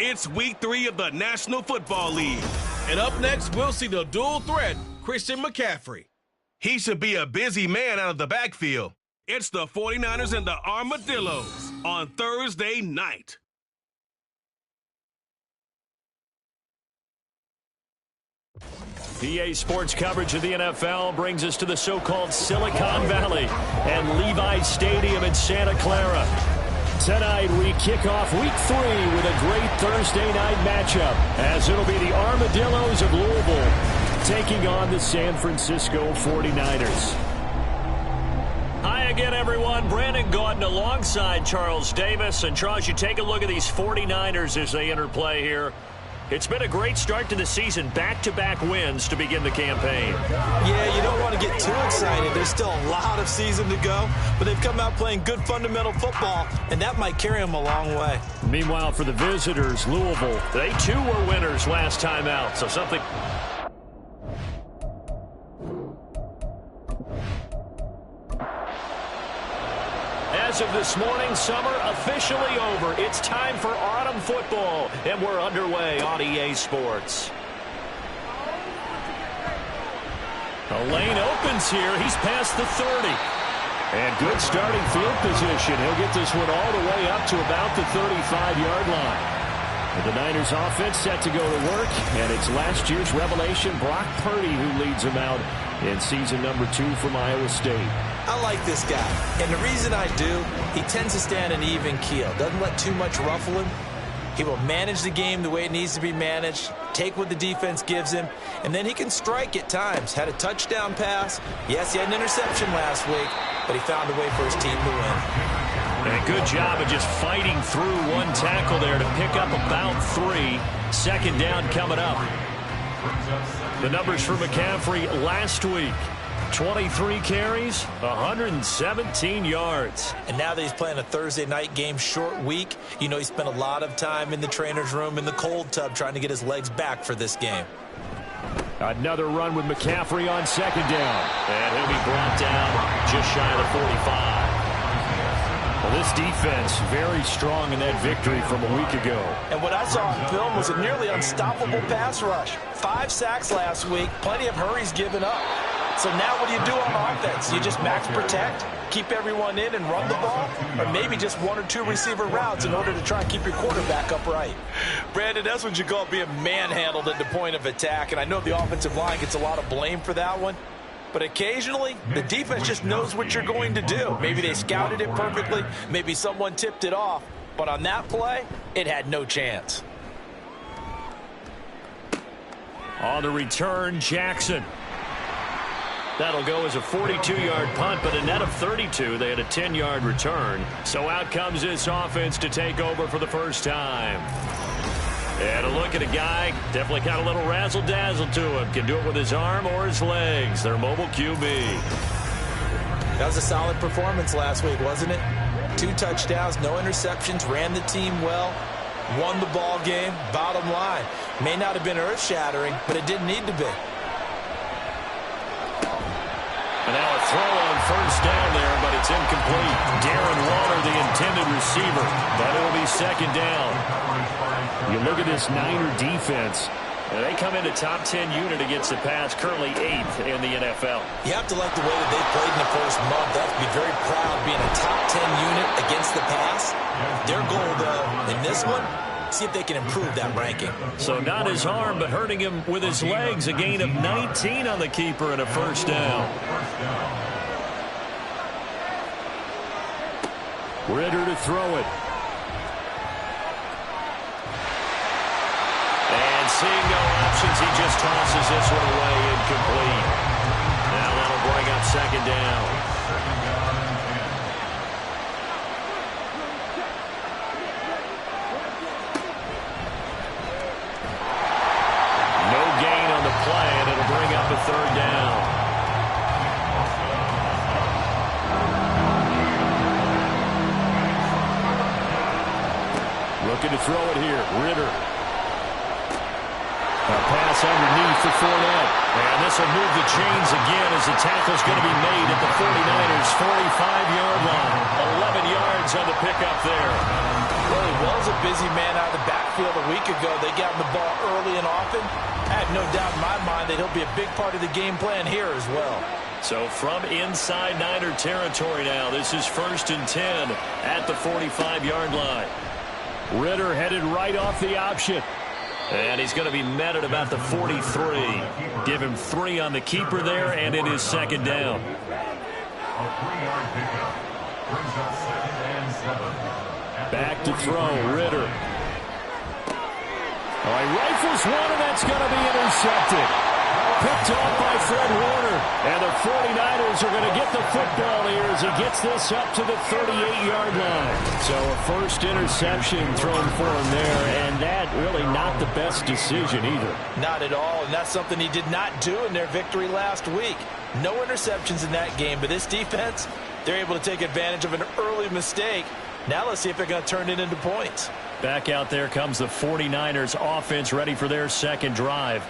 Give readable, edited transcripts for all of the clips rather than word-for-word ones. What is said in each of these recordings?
It's week 3 of the National Football League. And up next, we'll see the dual threat, Christian McCaffrey. He should be a busy man out of the backfield. It's the 49ers and the Armadillos on Thursday night. PA Sports coverage of the NFL brings us to the so-called Silicon Valley and Levi's Stadium in Santa Clara. Tonight we kick off week 3 with a great Thursday night matchup, as it'll be the Armadillos of Louisville taking on the San Francisco 49ers. Hi again, everyone. Brandon Gaudin alongside Charles Davis. And Charles, you take a look at these 49ers as they interplay here. It's been a great start to the season, back-to-back wins to begin the campaign. Yeah, you don't want to get too excited. There's still a lot of season to go, but they've come out playing good fundamental football, and that might carry them a long way. Meanwhile, for the visitors, Louisville, they too were winners last time out, so something... As of this morning, summer officially over. It's time for autumn football, and we're underway on EA Sports. The lane opens here. He's past the 30. And good starting field position. He'll get this one all the way up to about the 35-yard line. And the Niners offense set to go to work, and it's last year's revelation, Brock Purdy, who leads them out in season number 2 from Iowa State. I like this guy, and the reason I do, he tends to stand an even keel, doesn't let too much ruffle him. He will manage the game the way it needs to be managed, take what the defense gives him, and then he can strike at times. Had a touchdown pass. Yes, he had an interception last week, but he found a way for his team to win. And a good job of just fighting through one tackle there to pick up about 3. Second down coming up. The numbers for McCaffrey last week. 23 carries, 117 yards. And now that he's playing a Thursday night game, short week, you know he spent a lot of time in the trainer's room in the cold tub trying to get his legs back for this game. Another run with McCaffrey on second down. And he'll be brought down just shy of the 45. Well, this defense very strong in that victory from a week ago. And what I saw on film was a nearly unstoppable pass rush. 5 sacks last week, plenty of hurries given up. So now what do you do on offense? You just max protect, keep everyone in and run the ball, or maybe just 1 or 2 receiver routes in order to try and keep your quarterback upright? Brandon, that's what you call being manhandled at the point of attack, and I know the offensive line gets a lot of blame for that one. But occasionally, the defense just knows what you're going to do. Maybe they scouted it perfectly. Maybe someone tipped it off. But on that play, it had no chance. On the return, Jackson. That'll go as a 42-yard punt, but a net of 32. They had a 10-yard return. So out comes this offense to take over for the first time. And a look at a guy, definitely got a little razzle-dazzle to him. Can do it with his arm or his legs. Their mobile QB. That was a solid performance last week, wasn't it? 2 touchdowns, no interceptions, ran the team well, won the ball game. Bottom line, may not have been earth-shattering, but it didn't need to be. And now a throw on first down there, but it's incomplete. Darren Waller, the intended receiver, but it'll be second down. You look at this Niner defense. They come into top 10 unit against the pass, currently 8th in the NFL. You have to like the way that they played in the first month. They have to be very proud being a top 10 unit against the pass. Their goal, though, in this one, see if they can improve that ranking. So not his arm, but hurting him with his legs. A gain of 19 on the keeper and a first down. Ritter to throw it. And seeing no options, he just tosses this one away, incomplete. Now that'll bring up second down. No gain on the play, and it'll bring up a third down. Looking to throw it here. Ritter. A pass underneath for Fournette. And this will move the chains again as the tackle's going to be made at the 49ers' 45-yard line. 11 yards on the pickup there. Well, he was a busy man out of the backfield. backfield a week ago. They got the ball early and often. I have no doubt in my mind that he'll be a big part of the game plan here as well. So from inside Niner territory now, this is 1st and 10 at the 45-yard line. Ritter headed right off the option. And he's going to be met at about the 43. Give him 3 on the keeper there, and it is 2nd down. Back to throw, Ritter. All right, rifles one, and that's going to be intercepted. Picked off by Fred Warner. And the 49ers are going to get the football here as he gets this up to the 38-yard line. So a first interception thrown for him there, and that really not the best decision either. Not at all, and that's something he did not do in their victory last week. No interceptions in that game, but this defense, they're able to take advantage of an early mistake. Now let's see if they're going to turn it into points. Back out there comes the 49ers offense ready for their second drive.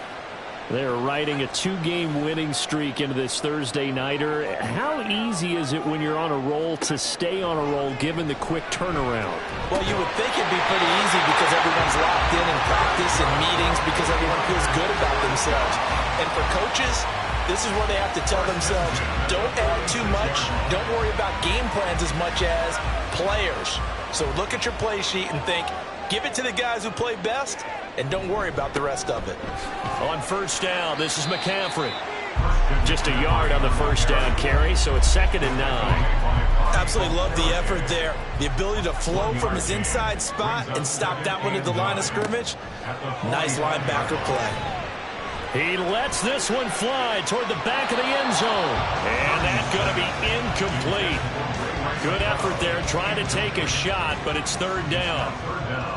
They're riding a 2-game winning streak into this Thursday nighter. How easy is it when you're on a roll to stay on a roll given the quick turnaround? Well, you would think it'd be pretty easy because everyone's locked in practice and meetings because everyone feels good about themselves. And for coaches, this is where they have to tell themselves, don't add too much. Don't worry about game plans as much as players. So look at your play sheet and think, give it to the guys who play best, and don't worry about the rest of it. On 1st down, this is McCaffrey. Just a yard on the 1st down carry, so it's 2nd and 9. Absolutely love the effort there. The ability to flow from his inside spot and stop that one at the line of scrimmage. Nice linebacker play. He lets this one fly toward the back of the end zone. And that's going to be incomplete. Good effort there, trying to take a shot, but it's 3rd down.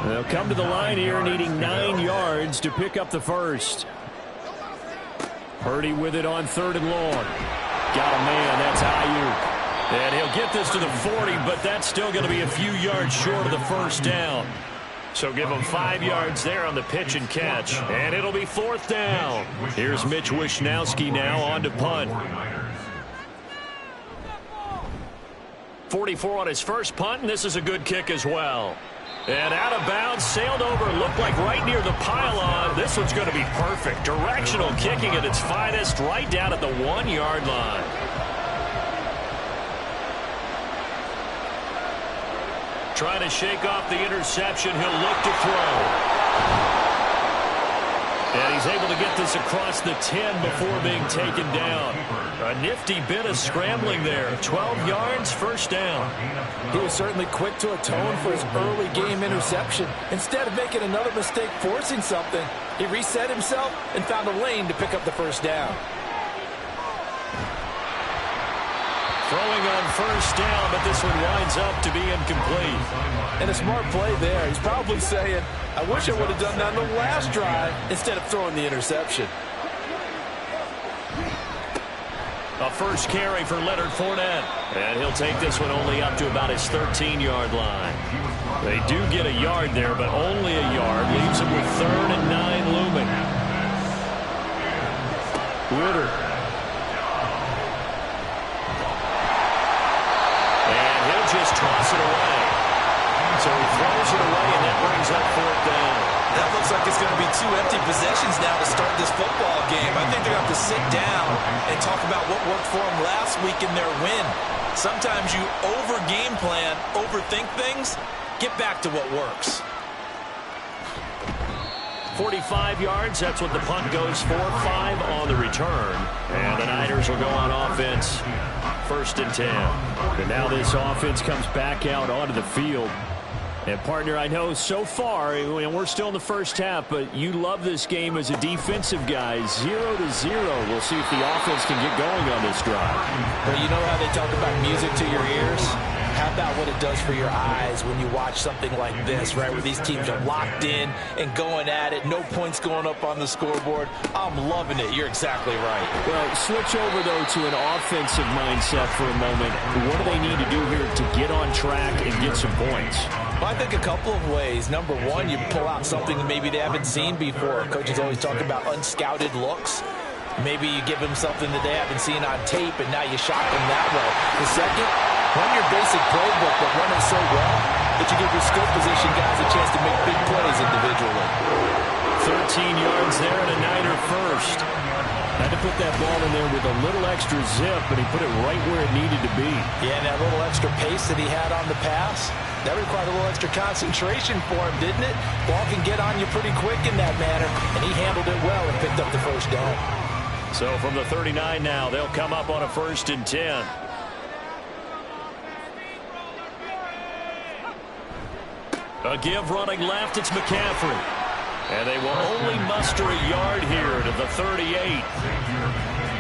They'll come to the line here needing 9 yards to pick up the first. Purdy with it on 3rd and long. Got a man, that's Ayuk. And he'll get this to the 40, but that's still going to be a few yards short of the 1st down. So give him 5 yards there on the pitch and catch. And it'll be 4th down. Here's Mitch Wishnowski now on to punt. 44 on his first punt, and this is a good kick as well. And out of bounds, sailed over, looked like right near the pylon. This one's going to be perfect. Directional kicking at its finest, right down at the 1-yard line. Trying to shake off the interception. He'll look to throw. And he's able to get this across the 10 before being taken down. A nifty bit of scrambling there. 12 yards, 1st down. He was certainly quick to atone for his early game interception. Instead of making another mistake forcing something, he reset himself and found a lane to pick up the 1st down. Throwing on 1st down, but this one winds up to be incomplete. And a smart play there. He's probably saying, I wish I would have done that on the last drive instead of throwing the interception. A first carry for Leonard Fournette. And he'll take this one only up to about his 13-yard line. They do get a yard there, but only a yard. Leaves him with 3rd and 9 looming. Ritter. And he'll just toss it away. So he throws it away, and that brings up 4th down. That looks like it's going to be 2 empty possessions now to start this football game. I think they're going to have to sit down and talk about what worked for them last week in their win. Sometimes you over-game plan, overthink things, get back to what works. 45 yards, that's what the punt goes for. 5 on the return. And the Niners will go on offense. 1st and 10. And now this offense comes back out onto the field. And, partner, I know so far, and we're still in the first half, but you love this game as a defensive guy. 0-0. We'll see if the offense can get going on this drive. Well, you know how they talk about music to your ears? How about what it does for your eyes when you watch something like this, right, where these teams are locked in and going at it, no points going up on the scoreboard? I'm loving it. You're exactly right. Well, switch over, though, to an offensive mindset for a moment. What do they need to do here to get on track and get some points? Well, I think a couple of ways. Number one, you pull out something that maybe they haven't seen before. Coaches always talk about unscouted looks. Maybe you give them something that they haven't seen on tape, and now you shock them that way. The second, run your basic playbook, but run it so well that you give your skill position guys a chance to make big plays individually. 13 yards there and a Niner first. Had to put that ball in there with a little extra zip, but he put it right where it needed to be. Yeah, and that little extra pace that he had on the pass, that required a little extra concentration for him, didn't it? Ball can get on you pretty quick in that manner, and he handled it well and picked up the first down. So from the 39 now, they'll come up on a 1st and 10. A give running left, it's McCaffrey. And they will only muster a yard here to the 38.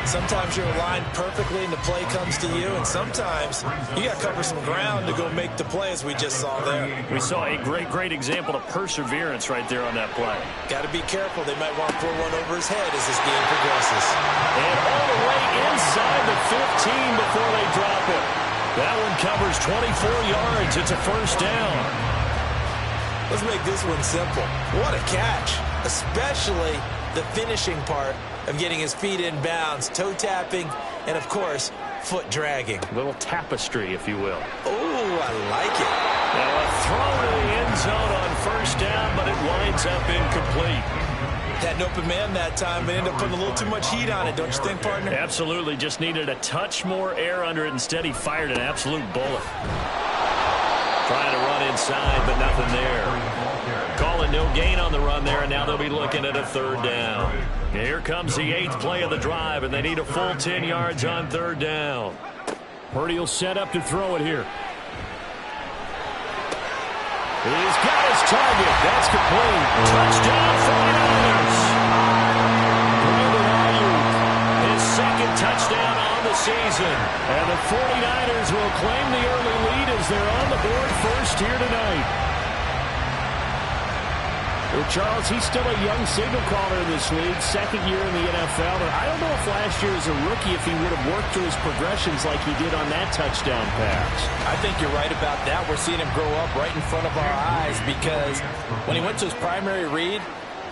Sometimes you're aligned perfectly and the play comes to you, and sometimes you got to cover some ground to go make the play, as we just saw there. We saw a great example of perseverance right there on that play. Got to be careful. They might want to throw one over his head as this game progresses. And all the way inside the 15 before they drop it. That one covers 24 yards. It's a first down. Let's make this one simple. What a catch, especially the finishing part of getting his feet in bounds, toe tapping, and of course, foot dragging. A little tapestry, if you will. Oh, I like it. Now a throw to the end zone on first down, but it winds up incomplete. Had an open man that time, but ended up putting a little too much heat on it, don't you think, partner? Absolutely, just needed a touch more air under it. Instead, he fired an absolute bullet. Trying to run inside, but nothing there. Calling no gain on the run there, and now they'll be looking at a 3rd down. Here comes the 8th play of the drive, and they need a full 10 yards on 3rd down. Purdy will set up to throw it here. He's got his target. That's complete. Touchdown, 49ers. Brandon Ayuk, his 2nd touchdown on the season. And the 49ers will claim the early lead as they're on the board first here tonight. Well, Charles, he's still a young signal caller in this league, 2nd year in the NFL. And I don't know if last year as a rookie, if he would have worked through his progressions like he did on that touchdown pass. I think you're right about that. We're seeing him grow up right in front of our eyes because when he went to his primary read,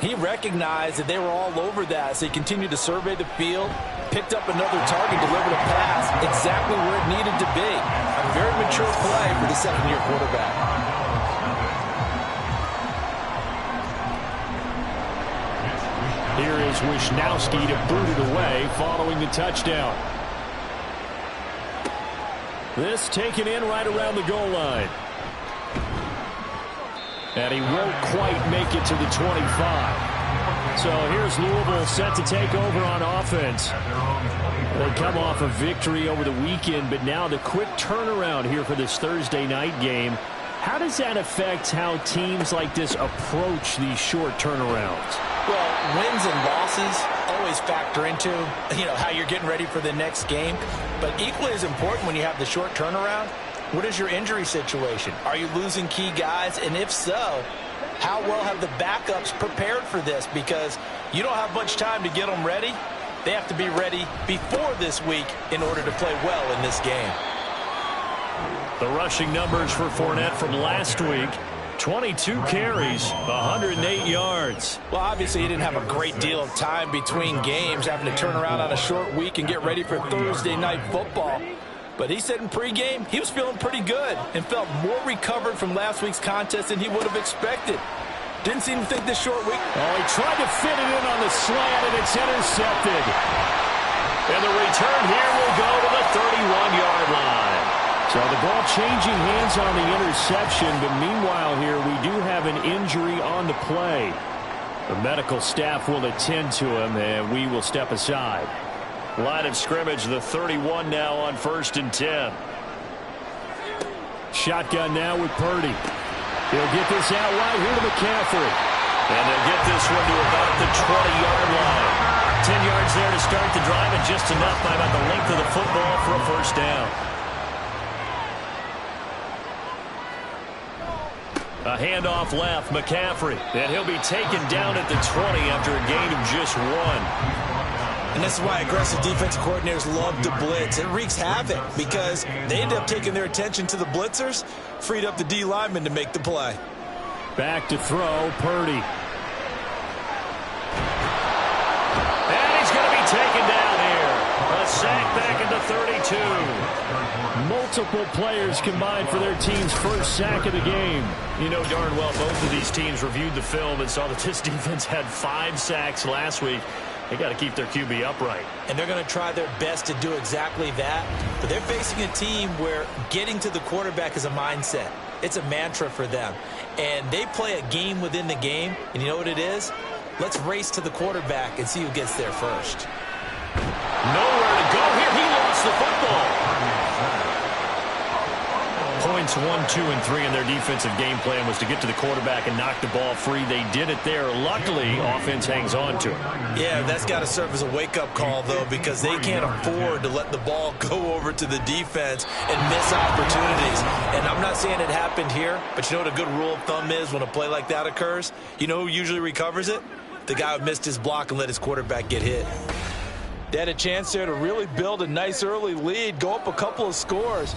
he recognized that they were all over that. So he continued to survey the field, picked up another target, delivered a pass exactly where it needed to be. A very mature play for the 2nd-year quarterback. Here is Wisnowski to boot it away following the touchdown. This taken in right around the goal line. And he won't quite make it to the 25. So here's Louisville set to take over on offense. They come off a victory over the weekend, but now the quick turnaround here for this Thursday night game. How does that affect how teams like this approach these short turnarounds? Well, wins and losses always factor into, how you're getting ready for the next game. But equally as important when you have the short turnaround, what is your injury situation? Are you losing key guys? And if so, how well have the backups prepared for this? Because you don't have much time to get them ready. They have to be ready before this week in order to play well in this game. The rushing numbers for Fournette from last week. 22 carries, 108 yards. Well, obviously he didn't have a great deal of time between games, having to turn around on a short week and get ready for Thursday night football. But he said in pregame he was feeling pretty good and felt more recovered from last week's contest than he would have expected. Didn't seem to think this short week. Oh, he tried to fit it in on the slant, and it's intercepted. And the return here will go to the 31-yard line. So the ball changing hands on the interception, but meanwhile here we do have an injury on the play. The medical staff will attend to him, and we will step aside. Line of scrimmage, the 31 now on 1st and 10. Shotgun now with Purdy. He'll get this out wide here to McCaffrey. And they'll get this one to about the 20-yard line. 10 yards there to start the drive, and just enough by about the length of the football for a first down. A handoff left, McCaffrey. And he'll be taken down at the 20 after a gain of just 1. And this is why aggressive defensive coordinators love to blitz. It wreaks havoc because they end up taking their attention to the blitzers, freed up the D lineman to make the play. Back to throw, Purdy. And he's going to be taken down here. A a sack back at the 32. Multiple players combined for their team's first sack of the game. You know darn well both of these teams reviewed the film and saw that this defense had 5 sacks last week. They got to keep their QB upright. And they're going to try their best to do exactly that. But they're facing a team where getting to the quarterback is a mindset. It's a mantra for them. And they play a game within the game. And you know what it is? Let's race to the quarterback and see who gets there first. Nowhere to go here. He lost the football. Points 1, 2, and 3 in their defensive game plan was to get to the quarterback and knock the ball free. They did it there. Luckily, offense hangs on to it. Yeah, that's got to serve as a wake-up call, though, because they can't afford to let the ball go over to the defense and miss opportunities. And I'm not saying it happened here, but you know what a good rule of thumb is when a play like that occurs? You know who usually recovers it? The guy who missed his block and let his quarterback get hit. They had a chance there to really build a nice early lead, go up a couple of scores.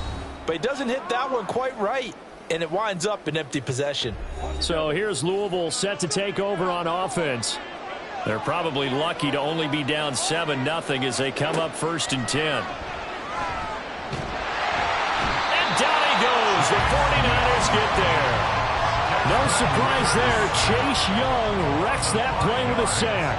But he doesn't hit that one quite right, and it winds up an empty possession. So here's Louisville set to take over on offense. They're probably lucky to only be down 7-0 as they come up 1st and 10. And down he goes. The 49ers get there. No surprise there. Chase Young wrecks that play with a sack.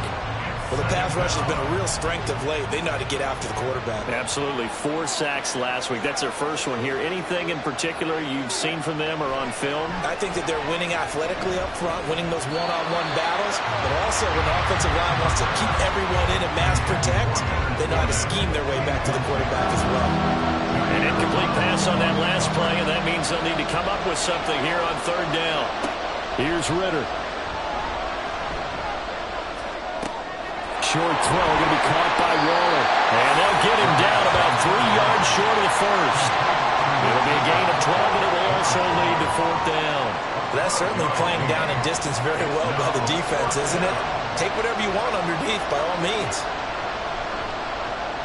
Well, the pass rush has been a real strength of late. They know how to get after the quarterback. Absolutely. 4 sacks last week. That's their first one here. Anything in particular you've seen from them or on film? I think that they're winning athletically up front, winning those one-on-one battles, but also when the offensive line wants to keep everyone in and mass protect, they know how to scheme their way back to the quarterback as well. An incomplete pass on that last play, and that means they'll need to come up with something here on 3rd down. Here's Ritter. Short throw going to be caught by Waller. And they'll get him down about 3 yards short of the first. It'll be a gain of 12, and it will also lead to 4th down. That's certainly playing down in distance very well by the defense, isn't it? Take whatever you want underneath by all means.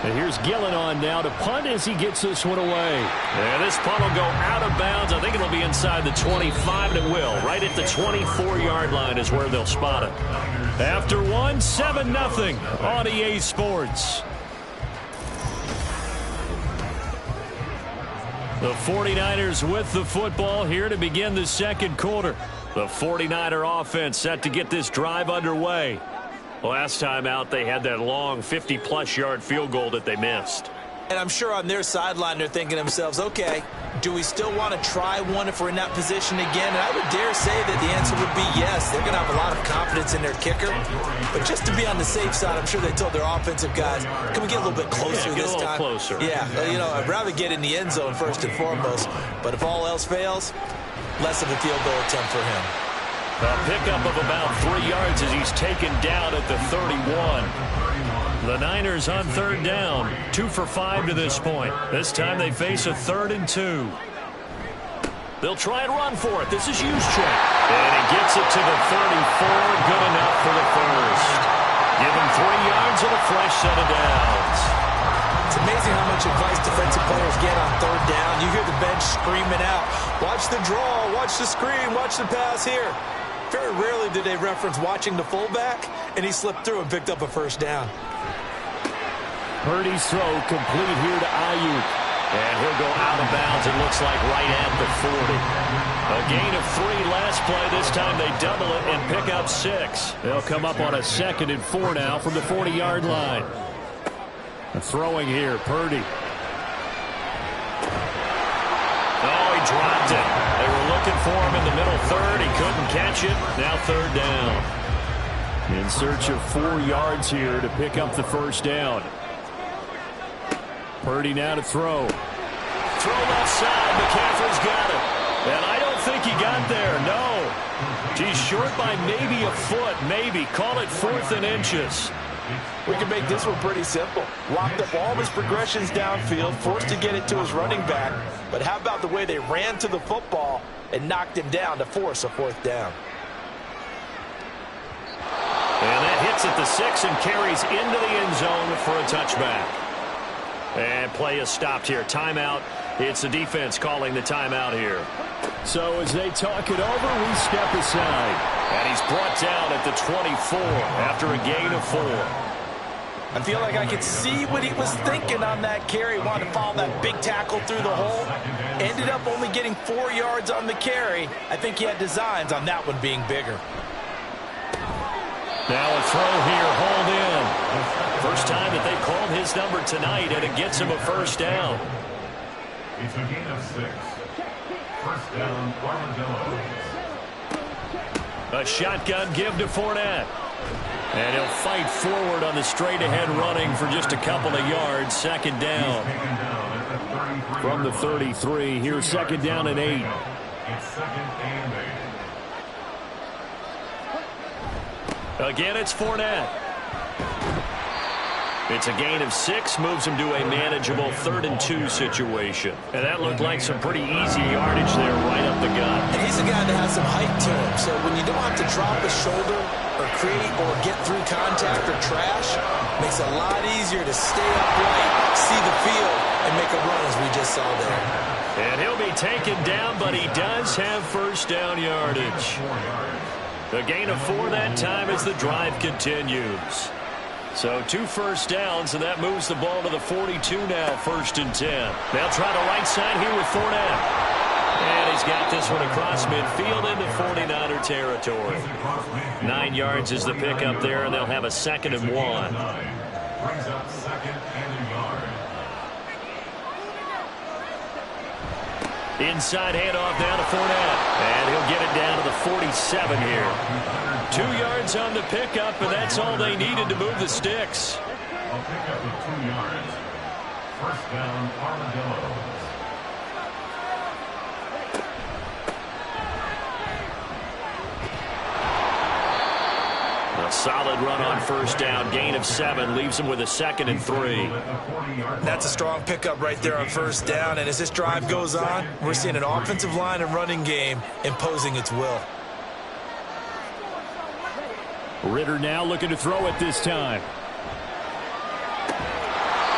And here's Gillen on now to punt as he gets this one away. And this punt will go out of bounds. I think it'll be inside the 25, and it will. Right at the 24-yard line is where they'll spot it. After 7-0 on EA Sports. The 49ers with the football here to begin the second quarter. The 49er offense set to get this drive underway. Last time out, they had that long 50-plus yard field goal that they missed. And I'm sure on their sideline they're thinking to themselves, okay, do we still want to try one if we're in that position again? And I would dare say that the answer would be yes. They're going to have a lot of confidence in their kicker. But just to be on the safe side, I'm sure they told their offensive guys, can we get a little bit closer this time? Closer. Yeah, you know, I'd rather get in the end zone first and foremost. But if all else fails, less of a field goal attempt for him. A pickup of about 3 yards as he's taken down at the 31. The Niners on 3rd down, 2 for 5 to this point. This time they face a 3rd and 2. They'll try and run for it. This is Juszczyk. And he gets it to the 34. Good enough for the first. Give him 3 yards and a fresh set of downs. It's amazing how much advice defensive players get on 3rd down. You hear the bench screaming out, watch the draw, watch the screen, watch the pass here. Very rarely did they reference watching the fullback, and he slipped through and picked up a 1st down. Purdy's throw complete here to Ayuk. And he'll go out of bounds, it looks like right at the 40. A gain of 3 last play. This time they double it and pick up 6. They'll come up on a 2nd and 4 now from the 40-yard line. Throwing here, Purdy. Oh, he dropped it. They were looking for him in the middle 3rd. He couldn't catch it. Now 3rd down. In search of 4 yards here to pick up the 1st down. Purdy now to throw. Throw left side. McCaffrey's got it. And I don't think he got there. No. He's short by maybe a foot. Maybe. Call it 4th and inches. We can make this one pretty simple. Locked up all of his progressions downfield, forced to get it to his running back. But how about the way they ran to the football and knocked him down to force a 4th down? And that hits at the 6 and carries into the end zone for a touchback. And play is stopped here. Timeout. It's the defense calling the timeout here. So as they talk it over, we step aside. And he's brought down at the 24 after a gain of 4. I feel like I could see what he was thinking on that carry. Wanted to follow that big tackle through the hole. Ended up only getting 4 yards on the carry. I think he had designs on that one being bigger. Now a throw here, hauled in. First time that they called his number tonight, and it gets him a first down. It's a gain of 6. First down, Armadillos. A shotgun give to Fournette. And he'll fight forward on the straight-ahead running for just a couple of yards. Second down. From the 33, here's second down and 8. It's second and 8. Again, it's Fournette. It's a gain of 6, moves him to a manageable 3rd and 2 situation. And that looked like some pretty easy yardage there right up the gut. And he's a guy that has some height to him, so when you don't have to drop a shoulder or create or get through contact or trash, makes it a lot easier to stay upright, see the field, and make a run as we just saw there. And he'll be taken down, but he does have first down yardage. A gain of 4 that time as the drive continues. So 2 first downs, and that moves the ball to the 42 now, 1st and 10. They'll try the right side here with Fournette. And he's got this one across midfield into 49er territory. 9 yards is the pickup there, and they'll have a 2nd and 1. Brings up 2nd and a yard. Inside handoff down to Fournette. And he'll get it down to the 47 here. 2 yards on the pickup, and that's all they needed to move the sticks. A pickup of 2 yards. First down, Armadillos. A solid run on first down. Gain of 7 leaves him with a 2nd and 3. That's a strong pickup right there on first down, and as this drive goes on, we're seeing an offensive line and running game imposing its will. Ritter now looking to throw it this time.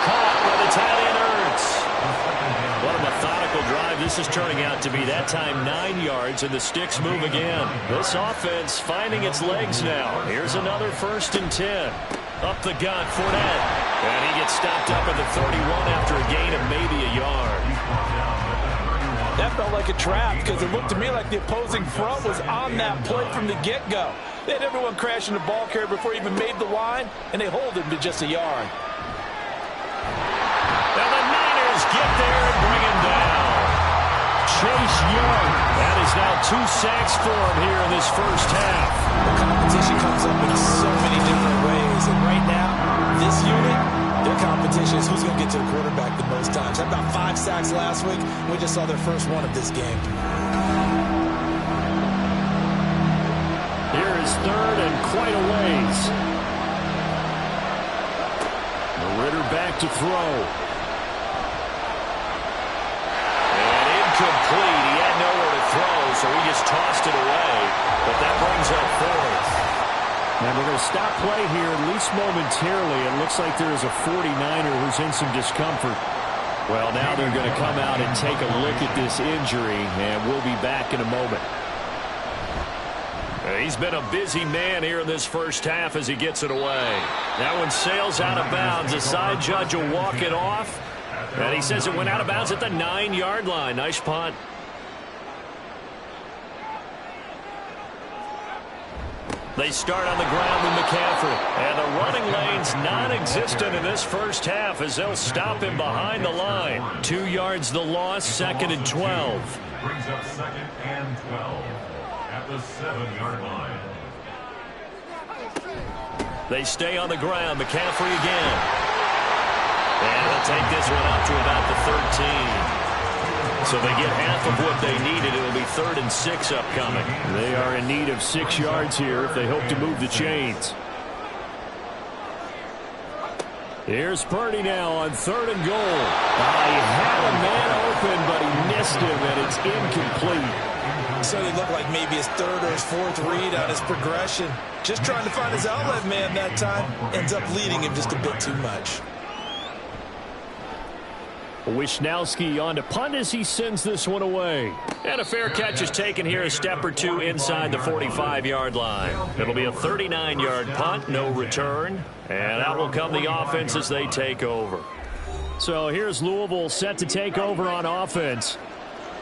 Caught by the tight end Ertz. What a methodical drive this is turning out to be. That time 9 yards, and the sticks move again. This offense finding its legs now. Here's another 1st and 10. Up the gut, Fournette. And he gets stopped up at the 31 after a gain of maybe a yard. That felt like a trap because it looked to me like the opposing front was on that play from the get-go. They had everyone crashing the ball carrier before he even made the line, and they hold him to just a yard. And the Niners get there and bring him down. Chase Young. That is now 2 sacks for him here in this first half. The competition comes up in so many different ways, and right now, this unit, their competition is who's going to get to the quarterback the most times. Had about 5 sacks last week. We just saw their first one of this game. Here is 3rd and quite a ways. Ritter back to throw. And incomplete. He had nowhere to throw, so he just tossed it away. But that brings up 4th. And we're going to stop play here, at least momentarily. It looks like there is a 49er who's in some discomfort. Well, now they're going to come out and take a look at this injury, and we'll be back in a moment. He's been a busy man here in this first half as he gets it away. That one sails out of bounds. The side judge will walk it off. And he says it went out of bounds at the 9-yard line. Nice punt. They start on the ground with McCaffrey. And the running lane's non-existent in this first half as they'll stop him behind the line. 2 yards the loss, 2nd and 12. Brings up 2nd and 12 at the 7-yard line. They stay on the ground. McCaffrey again. And he'll take this one up to about the 13. So they get half of what they needed. It'll be 3rd and 6 upcoming. They are in need of 6 yards here if they hope to move the chains. Here's Purdy now on 3rd and goal. He had a man open, but he missed him, and it's incomplete. So it looked like maybe his 3rd or his 4th read on his progression. Just trying to find his outlet man that time. Ends up leading him just a bit too much. Wisnowski on to punt as he sends this one away. And a fair catch is taken here a step or two inside the 45-yard line. It'll be a 39-yard punt, no return. And out will come the offense as they take over. So here's Louisville set to take over on offense.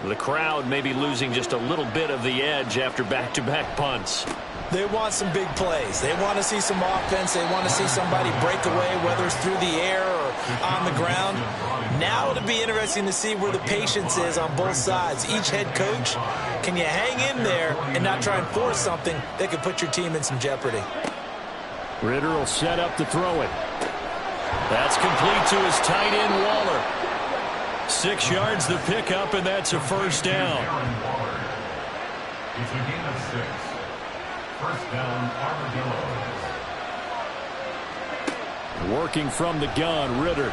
The crowd may be losing just a little bit of the edge after back-to-back punts. They want some big plays. They want to see some offense. They want to see somebody break away, whether it's through the air or on the ground. Now it'll be interesting to see where the patience is on both sides. Each head coach, can you hang in there and not try and force something that could put your team in some jeopardy? Ritter will set up to throw it. That's complete to his tight end, Waller. 6 yards the pickup, and that's a first down. It's a gain of 6. First down, Armadillos. Working from the gun, Ritter.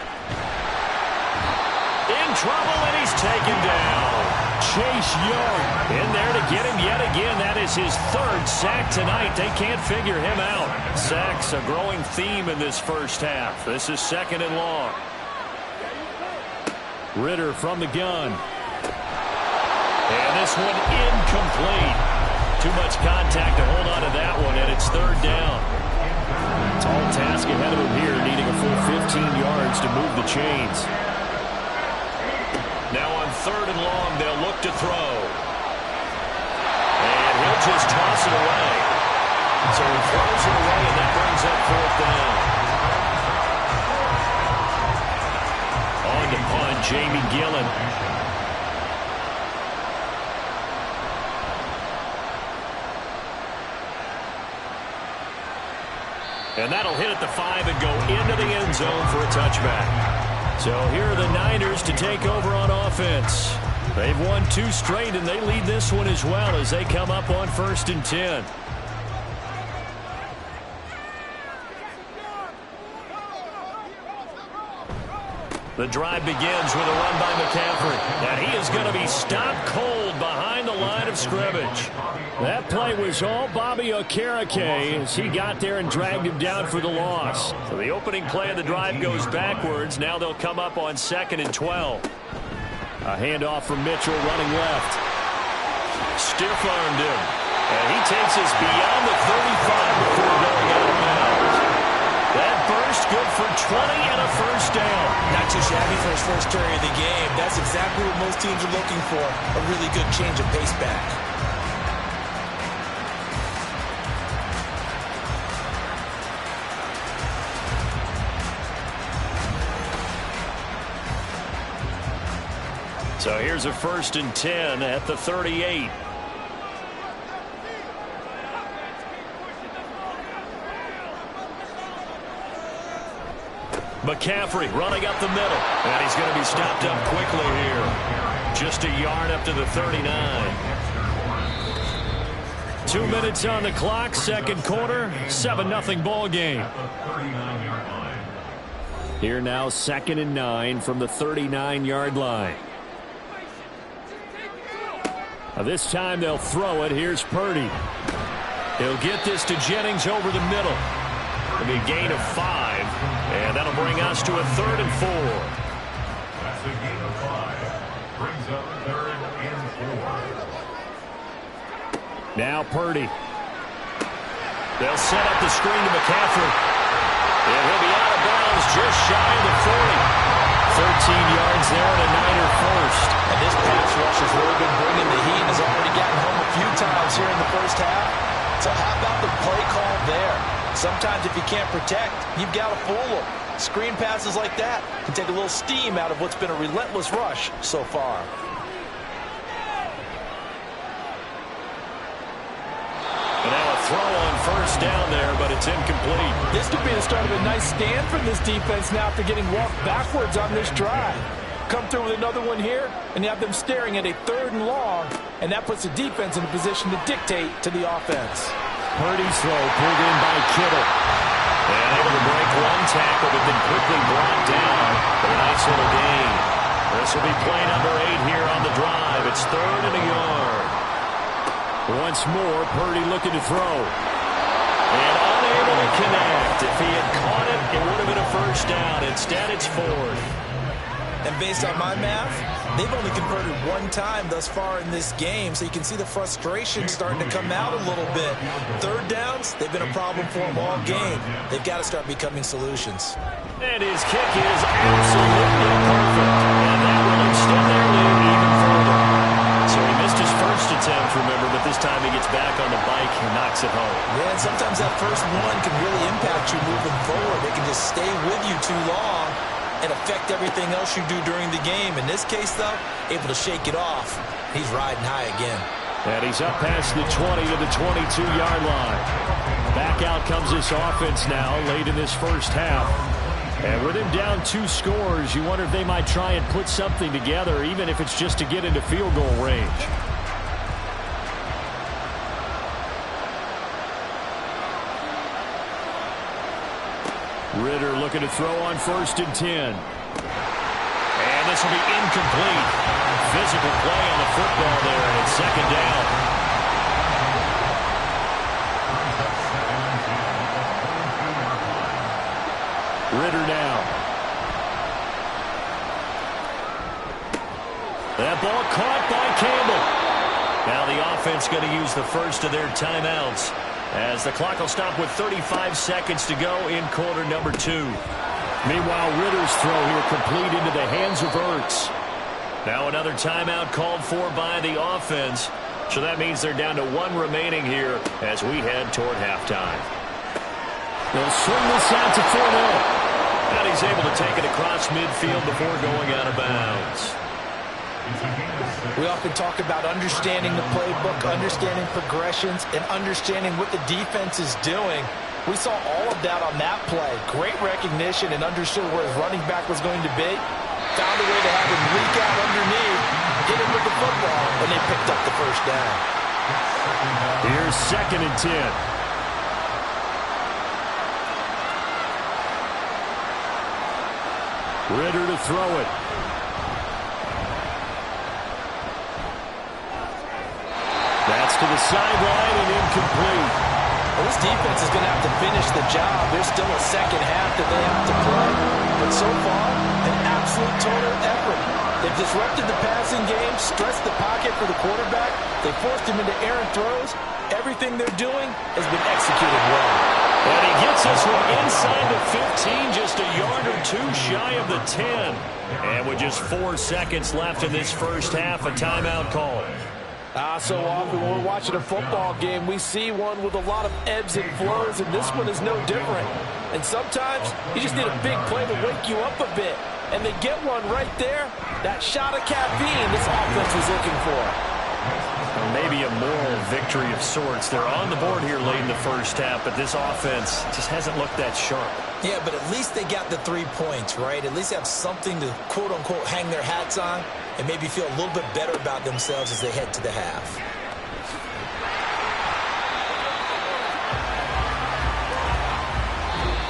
In trouble, and he's taken down. Chase Young In there to get him yet again. That is his 3rd sack tonight. They can't figure him out. Sacks, a growing theme in this first half. This is 2nd and long. Ritter from the gun. And this one incomplete. Too much contact to hold on to that one, and it's 3rd down. Tall task ahead of him here, needing a full 15 yards to move the chains. Now on 3rd and long, they'll look to throw. And he'll just toss it away. So he throws it away, and that brings up 4th down. On the punt, Jamie Gillen. And that'll hit at the 5 and go into the end zone for a touchback. So here are the Niners to take over on offense. They've won 2 straight, and they lead this one as well as they come up on 1st and 10. The drive begins with a run by McCaffrey. And he is going to be stopped cold behind the line of scrimmage. That play was all Bobby Okereke as he got there and dragged him down for the loss. So the opening play of the drive goes backwards. Now they'll come up on 2nd and 12. A handoff from Mitchell running left. Stiff-armed him. And he takes us beyond the 35 before going out of bounds. That burst good for 20 and a first down. Not too shabby for his first carry of the game. That's exactly what most teams are looking for. A really good change of pace back. So here's a 1st and 10 at the 38. McCaffrey running up the middle. And he's going to be stopped up quickly here. Just a yard up to the 39. 2 minutes on the clock, 2nd quarter, 7-0 ball game. Here now, 2nd and 9 from the 39-yard line. Now this time they'll throw it. Here's Purdy. He'll get this to Jennings over the middle. It'll be a gain of 5. And that'll bring us to a 3rd and 4. That's a gain of 5. Brings up 3rd and 4. Now Purdy. They'll set up the screen to McCaffrey. And he'll be out of bounds just shy of the 40. 13 yards there and a Niner first. And this pass rush has really been bringing the heat. Has already gotten home a few times here in the first half. So how about the play call there? Sometimes if you can't protect, you've got to fool them. Screen passes like that can take a little steam out of what's been a relentless rush so far. And now a throw on 1st down there, but it's incomplete. This could be the start of a nice stand from this defense now after getting walked backwards on this drive. Come through with another one here, and you have them staring at a 3rd and long, and that puts the defense in a position to dictate to the offense. Purdy's throw pulled in by Kittle. And able to break one tackle, but then quickly brought down for a nice little gain. This will be play number 8 here on the drive. It's 3rd and a yard. Once more, Purdy looking to throw. And unable to connect. If he had caught it, it would have been a first down. Instead, it's 4th. And based on my math, they've only converted one time thus far in this game, so you can see the frustration starting to come out a little bit. Third downs, they've been a problem for them all game. They've got to start becoming solutions. And his kick is absolutely perfect. And that will extend their lead even further. So he missed his first attempt, remember, but this time he gets back on the bike and knocks it home. Yeah, and sometimes that first one can really impact you moving forward. It can just stay with you too long and affect everything else you do during the game. In this case, though, able to shake it off. He's riding high again. And he's up past the 20 to the 22-yard line. Back out comes this offense now late in this first half. And with him down 2 scores, you wonder if they might try and put something together, even if it's just to get into field goal range. Ritter looking to throw on 1st and 10. And this will be incomplete. Physical play on the football there, and it's 2nd down. Ritter now. That ball caught by Campbell. Now the offense going to use the first of their timeouts, as the clock will stop with 35 seconds to go in quarter number 2. Meanwhile, Ritter's throw here complete into the hands of Ertz. Now another timeout called for by the offense. So that means they're down to 1 remaining here as we head toward halftime. They'll swing this out to 4-0. And he's able to take it across midfield before going out of bounds. We often talk about understanding the playbook, understanding progressions, and understanding what the defense is doing. We saw all of that on that play. Great recognition and understood where his running back was going to be. Found a way to have him leak out underneath, get him with the football, and they picked up the first down. Here's 2nd and 10. Ritter to throw it. That's to the sideline and incomplete. Well, this defense is going to have to finish the job. There's still a second half that they have to play. But so far, an absolute total effort. They've disrupted the passing game, stressed the pocket for the quarterback. They forced him into errant throws. Everything they're doing has been executed well. And he gets us from inside the 15, just a yard or 2 shy of the 10. And with just 4 seconds left in this first half, a timeout call. So often when we're watching a football game, we see one with a lot of ebbs and flows, and this one is no different. And sometimes you just need a big play to wake you up a bit. And they get one right there. That shot of caffeine this offense was looking for. Maybe a moral victory of sorts. They're on the board here late in the first half, but this offense just hasn't looked that sharp. Yeah, but at least they got the 3 points, right? At least they have something to, quote-unquote, hang their hats on and maybe feel a little bit better about themselves as they head to the half.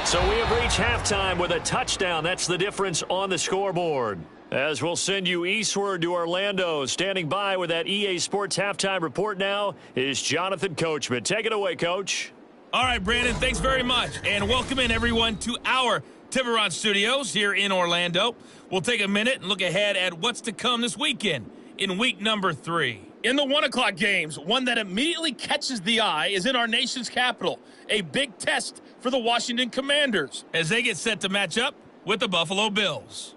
So we have reached halftime with a touchdown. That's the difference on the scoreboard. As we'll send you eastward to Orlando. Standing by with that EA Sports halftime report now is Jonathan Coachman. Take it away, Coach. All right, Brandon, thanks very much. And welcome in, everyone, to our Tiburon Studios here in Orlando. We'll take a minute and look ahead at what's to come this weekend in week number 3. In the 1 o'clock games, one that immediately catches the eye is in our nation's capital. A big test for the Washington Commanders as they get set to match up with the Buffalo Bills.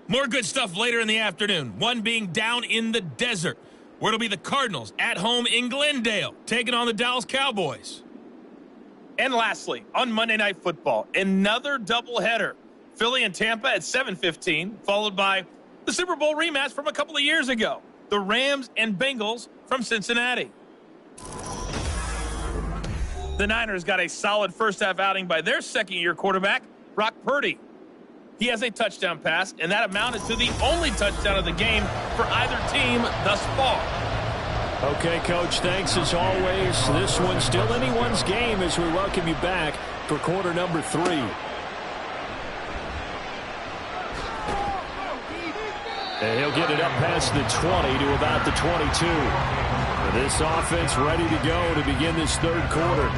More good stuff later in the afternoon, one being down in the desert, where it'll be the Cardinals at home in Glendale, taking on the Dallas Cowboys. And lastly, on Monday Night Football, another doubleheader. Philly and Tampa at 7:15, followed by the Super Bowl rematch from a couple of years ago, the Rams and Bengals from Cincinnati. The Niners got a solid first-half outing by their second-year quarterback, Brock Purdy. He has a touchdown pass, and that amounted to the only touchdown of the game for either team thus far. Okay, Coach, thanks as always. This one's still anyone's game as we welcome you back for quarter number 3. And he'll get it up past the 20 to about the 22. This offense ready to go to begin this third quarter.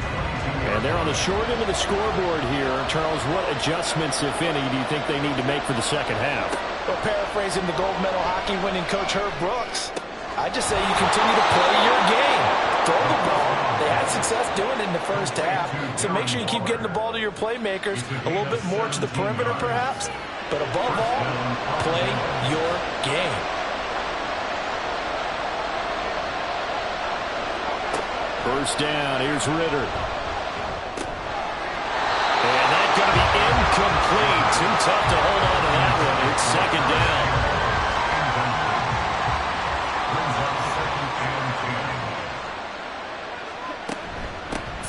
And they're on the short end of the scoreboard here. Charles, what adjustments, if any, do you think they need to make for the second half? Well, paraphrasing the gold medal hockey winning coach Herb Brooks, I just say you continue to play your game. Throw the ball. They had success doing it in the first half. So make sure you keep getting the ball to your playmakers, a little bit more to the perimeter perhaps. But above all, play your game. First down, here's Ritter. And that's going to be incomplete. Too tough to hold on to that one. It's second down.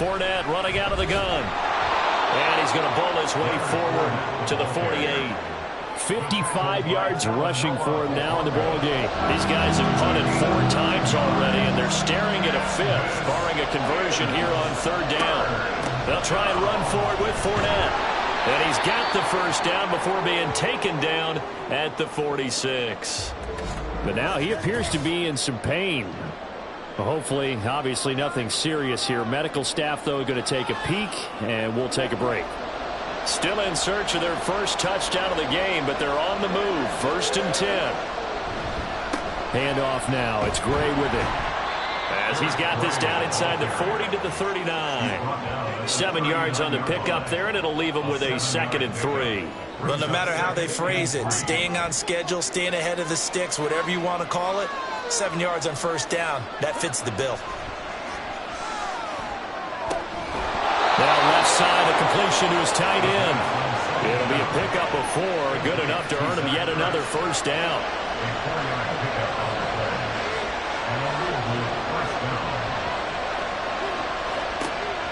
Fournette running out of the gun. And he's going to bowl his way forward to the 48. 55 yards rushing for him now in the ball game. These guys have punted 4 times already, and they're staring at a 5th, barring a conversion here on third down. They'll try and run for it with Fournette. And he's got the first down before being taken down at the 46. But now he appears to be in some pain. Hopefully, obviously nothing serious here. Medical staff, though, going to take a peek, and we'll take a break. Still in search of their first touchdown of the game, but they're on the move. 1st and 10. Handoff now. It's Gray with it. As he's got this down inside the 40 to the 39. 7 yards on the pickup there, and it'll leave them with a 2nd and 3. Well, no matter how they phrase it, staying on schedule, staying ahead of the sticks, whatever you want to call it, 7 yards on first down, that fits the bill. Now left side, a completion to his tight end. It'll be a pickup of 4, good enough to earn him yet another first down.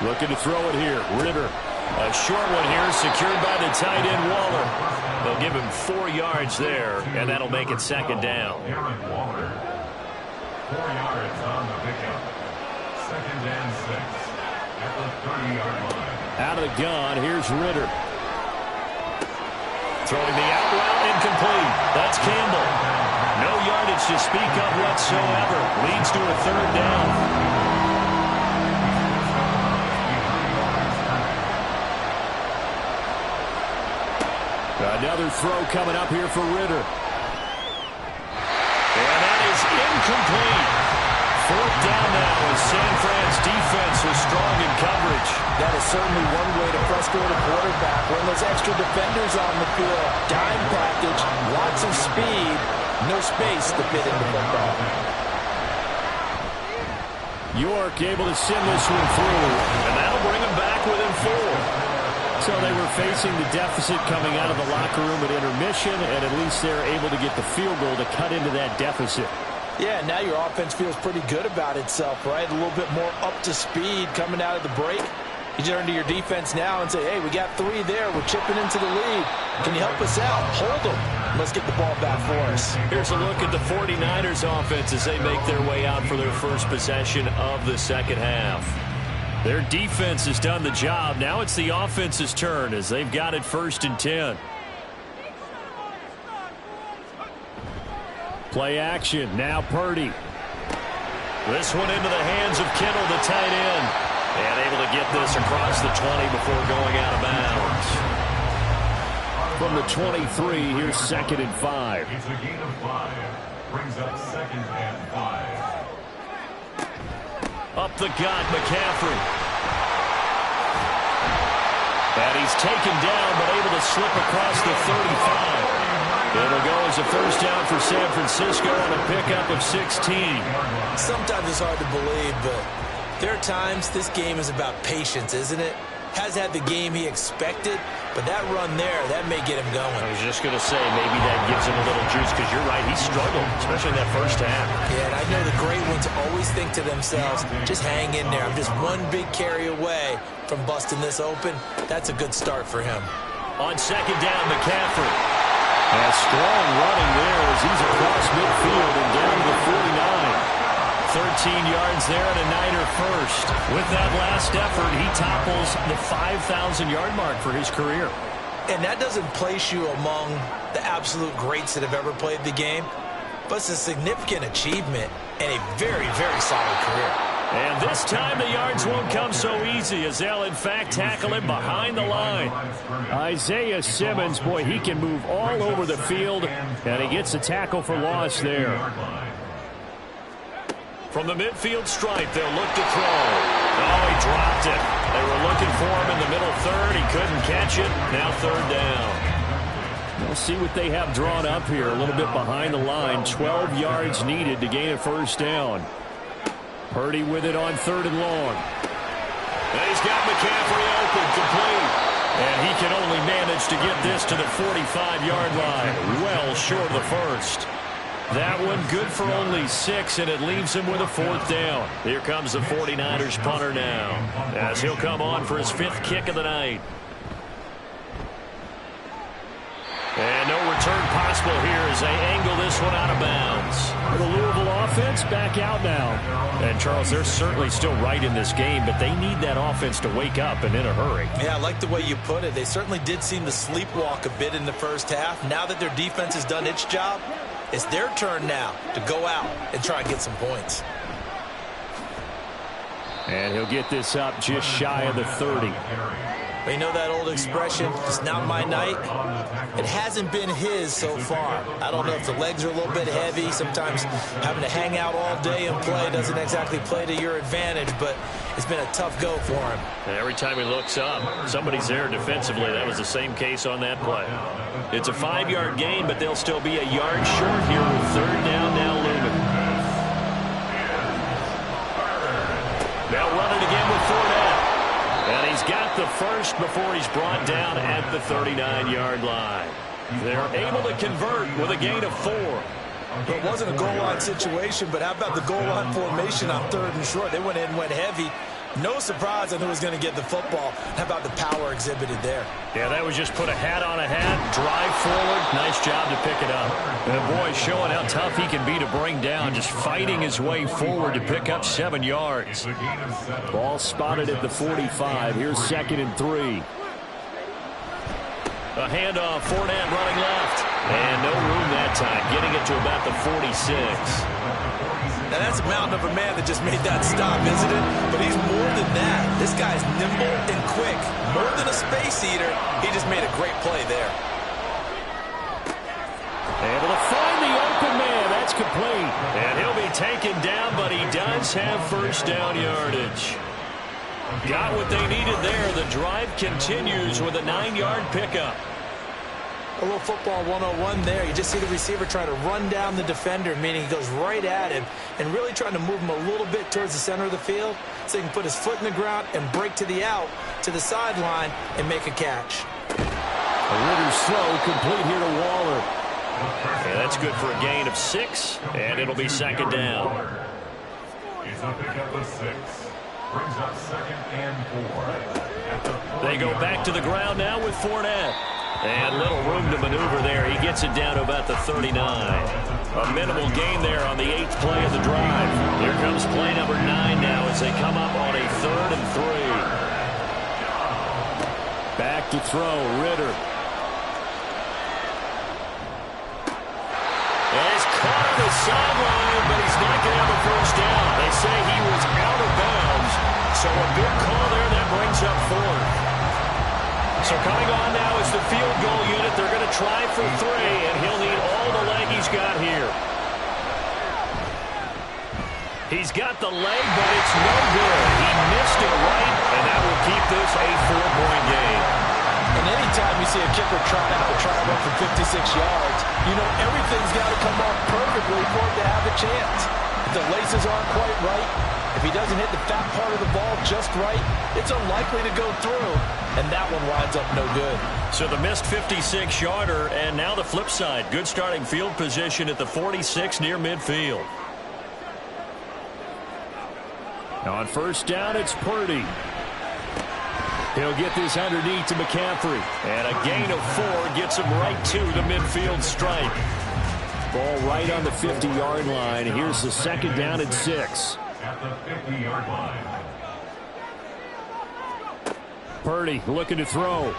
Looking to throw it here, Ritter. A short one here, secured by the tight end, Waller. They'll give him 4 yards there, and that'll make it second down. 4 yards on the pickup. 2nd and 6. At the 30-yard line. Out of the gun, here's Ritter. Throwing the out route, incomplete. That's Campbell. No yardage to speak of whatsoever. Leads to a 3rd down. Another throw coming up here for Ritter. And that is incomplete. 4th down now as San Fran's defense was strong in coverage. That is certainly one way to frustrate a quarterback. When those extra defenders on the field, dime package, lots of speed, no space to fit in the football. York able to send this one through, and that'll bring him back within 4. So they were facing the deficit coming out of the locker room at intermission, and at least they're able to get the field goal to cut into that deficit. Yeah, now your offense feels pretty good about itself, right? A little bit more up to speed coming out of the break. You turn to your defense now and say, hey, we got 3 there. We're chipping into the lead. Can you help us out? Hold them. Let's get the ball back for us. Here's a look at the 49ers offense as they make their way out for their first possession of the second half. Their defense has done the job. Now it's the offense's turn as they've got it 1st and 10. Play action. Now Purdy. This one into the hands of Kittle, the tight end. And able to get this across the 20 before going out of bounds. From the 23, here's 2nd and 5. It's a gain of 5. Brings up 2nd and 5. Up the gut, McCaffrey. And he's taken down, but able to slip across the 35. It'll go as a first down for San Francisco on a pickup of 16. Sometimes it's hard to believe, but there are times this game is about patience, isn't it? Has had the game he expected, but that run there, that may get him going. I was just going to say, maybe that gives him a little juice, because you're right, he struggled, especially in that first half. Yeah, and I know the great ones always think to themselves, just hang in there. I'm just one big carry away from busting this open. That's a good start for him. On 2nd down, McCaffrey. A strong running there as he's across midfield and down to the 49. 13 yards there and a Niner first. With that last effort, he topples the 5,000-yard mark for his career. And that doesn't place you among the absolute greats that have ever played the game, but it's a significant achievement and a very, very solid career. And this time the yards won't come so easy as they'll, in fact, tackle him behind the line. Isaiah Simmons, boy, he can move all over the field, and he gets a tackle for loss there. From the midfield stripe, they'll look to throw. Oh, he dropped it. They were looking for him in the middle third. He couldn't catch it. Now third down. We'll see what they have drawn up here. A little bit behind the line. 12 yards needed to gain a first down. Purdy with it on third and long. And he's got McCaffrey open, complete. And he can only manage to get this to the 45-yard line. Well short of the first. That one good for only 6, and it leaves him with a fourth down. Here comes the 49ers punter now, as he'll come on for his 5th kick of the night. And no return possible here as they angle this one out of bounds. The Louisville offense back out now. And, Charles, they're certainly still right in this game, but they need that offense to wake up and in a hurry. Yeah, I like the way you put it. They certainly did seem to sleepwalk a bit in the first half. Now that their defense has done its job, it's their turn now to go out and try and get some points. And he'll get this up just shy of the 30. But you know that old expression, it's not my night? It hasn't been his so far. I don't know if the legs are a little bit heavy. Sometimes having to hang out all day and play doesn't exactly play to your advantage, but it's been a tough go for him. And every time he looks up, somebody's there defensively. That was the same case on that play. It's a 5-yard gain, but they'll still be a yard short here with third down now looming. They'll run it again with Fournette. And he's got the first before he's brought down at the 39-yard line. They're able to convert with a gain of 4. Well, it wasn't a goal line situation, but how about the goal line formation on third and short? They went in and went heavy. No surprise on who was going to get the football. How about the power exhibited there? Yeah, that was just put a hat on a hat, drive forward. Nice job to pick it up. And boy, showing how tough he can be to bring down, just fighting his way forward to pick up 7 yards. Ball spotted at the 45. Here's 2nd and 3. A handoff, Fournette running left. And no room that time, getting it to about the 46. Now, that's a mountain of a man that just made that stop, isn't it? But he's more than that. This guy's nimble and quick. More than a space eater, he just made a great play there. Able to find the open man. That's complete. And he'll be taken down, but he does have first down yardage. Got what they needed there. The drive continues with a 9-yard pickup. A little football 101 there. You just see the receiver trying to run down the defender, meaning he goes right at him and really trying to move him a little bit towards the center of the field so he can put his foot in the ground and break to the out, to the sideline, and make a catch. Ritter's throw complete here to Waller. And that's good for a gain of 6, and it'll be 2nd down. It's a pickup of 6. Brings up 2nd and 4. They go back to the ground now with Fournette. And little room to maneuver there. He gets it down to about the 39. A minimal gain there on the 8th play of the drive. Here comes play number 9 now as they come up on a 3rd and 3. Back to throw, Ritter. And he's caught on the sideline, but he's not going to have a first down. They say he was out of bounds. So a good call there. That brings up 4th. So coming on now is the field goal unit. They're going to try for 3, and he'll need all the leg he's got here. He's got the leg, but it's no good. He missed it right, and that will keep this a 4-point game. And anytime you see a kicker try to run for 56 yards, you know everything's got to come off perfectly for him to have a chance. If the laces aren't quite right, if he doesn't hit the fat part of the ball just right, it's unlikely to go through, and that one winds up no good. So the missed 56-yarder, and now the flip side. Good starting field position at the 46 near midfield. On first down, it's Purdy. He'll get this underneath to McCaffrey. And a gain of 4 gets him right to the midfield stripe. Ball right on the 50-yard line. Here's the 2nd down and 6. At the 50-yard line. Purdy looking to throw.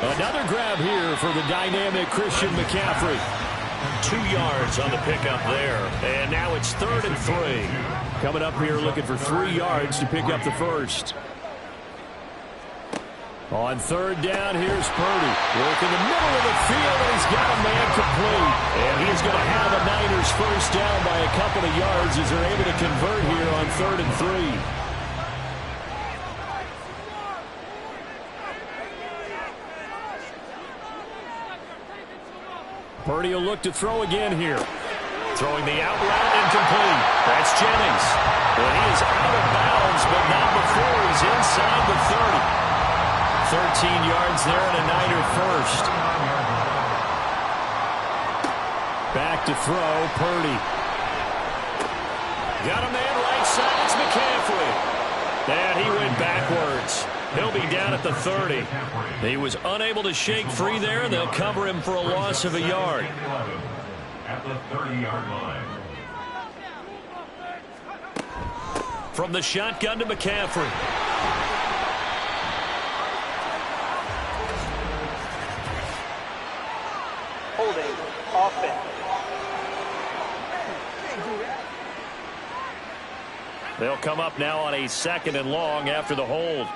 Another grab here for the dynamic Christian McCaffrey. 2 yards on the pickup there. And now it's 3rd and 3. Coming up here looking for 3 yards to pick up the first. On 3rd down, here's Purdy. Working the middle of the field, and he's got a man complete. And he's going to have the Niners first down by a couple of yards as they're able to convert here on 3rd and 3. Purdy will look to throw again here. Throwing the out route incomplete. That's Jennings. Well, he is out of bounds, but not before he's inside the 30. 13 yards there and a Niner first. Back to throw, Purdy. Got a man right side, it's McCaffrey. And he went backwards. He'll be down at the 30. He was unable to shake free there, and they'll cover him for a loss of a yard. At the 30-yard line. From the shotgun to McCaffrey. Holding offense. They'll come up now on a 2nd and long after the hold.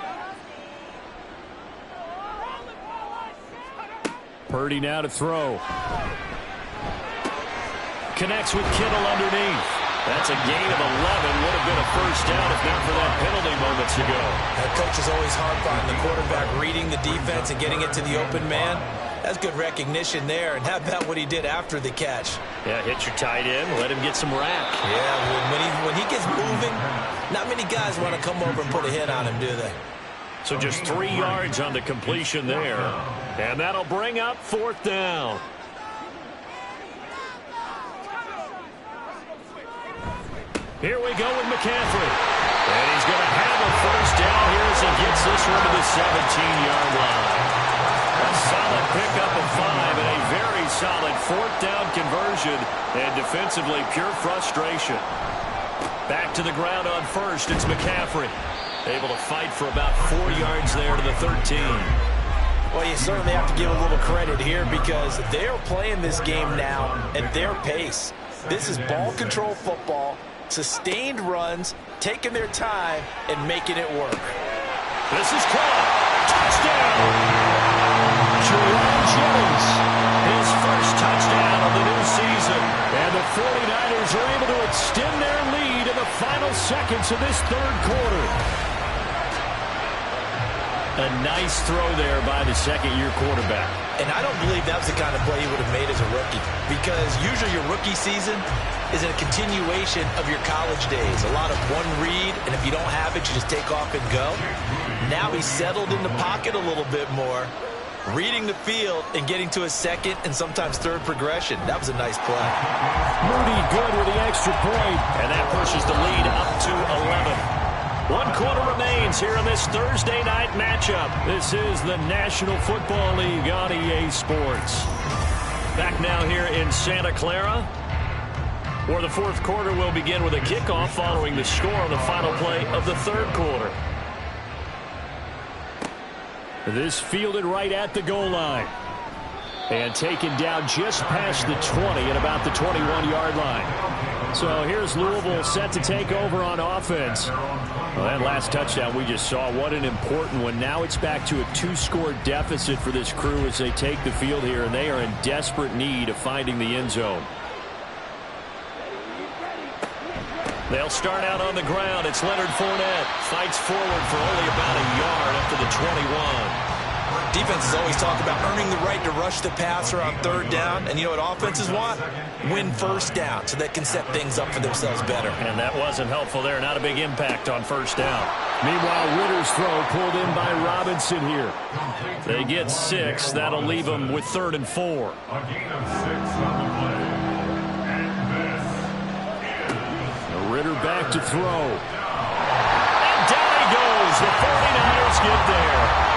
Purdy now to throw. Connects with Kittle underneath. That's a gain of 11. Would have been a first down if not for that penalty moments ago. That coach is always hard on the quarterback, reading the defense and getting it to the open man. That's good recognition there. And how about what he did after the catch? Yeah, hit your tight end. Let him get some rack. Yeah, when he gets moving, not many guys want to come over and put a hit on him, do they? So just 3 yards on the completion there. And that'll bring up 4th down. Here we go with McCaffrey. And he's going to have a first down here as he gets this one to the 17-yard line. A solid pickup of 5 and a very solid 4th down conversion. And defensively, pure frustration. Back to the ground on first. It's McCaffrey. Able to fight for about 4 yards there to the 13. Well, you certainly have to give a little credit here because they're playing this game now at their pace. This is ball control football, sustained runs, taking their time, and making it work. This is caught. Touchdown! Jerome Jennings. His first touchdown of the new season. And the 49ers are able to extend their lead in the final seconds of this 3rd quarter. A nice throw there by the 2nd-year quarterback. And I don't believe that was the kind of play he would have made as a rookie because usually your rookie season is a continuation of your college days. A lot of one read, and if you don't have it, you just take off and go. Now he's settled in the pocket a little bit more, reading the field and getting to a 2nd and sometimes 3rd progression. That was a nice play. Moody good with the extra point. And that pushes the lead up to 11. 1 quarter remains here in this Thursday night matchup. This is the National Football League on EA Sports. Back now here in Santa Clara, where the 4th quarter will begin with a kickoff following the score on the final play of the 3rd quarter. This fielded right at the goal line. And taken down just past the 20 at about the 21-yard line. So here's Louisville set to take over on offense. Well, that last touchdown we just saw, what an important one. Now it's back to a 2-score deficit for this crew as they take the field here, and they are in desperate need of finding the end zone. They'll start out on the ground. It's Leonard Fournette. Fights forward for only about a yard up to the 21. Defenses always talk about earning the right to rush the passer on 3rd down. And you know what offenses want? Win first down so they can set things up for themselves better. And that wasn't helpful there. Not a big impact on first down. Meanwhile, Ritter's throw pulled in by Robinson here. They get 6. That'll leave them with 3rd and 4. A gain of 6 on the play. And this is Ritter back to throw. And down he goes. The 49ers get there.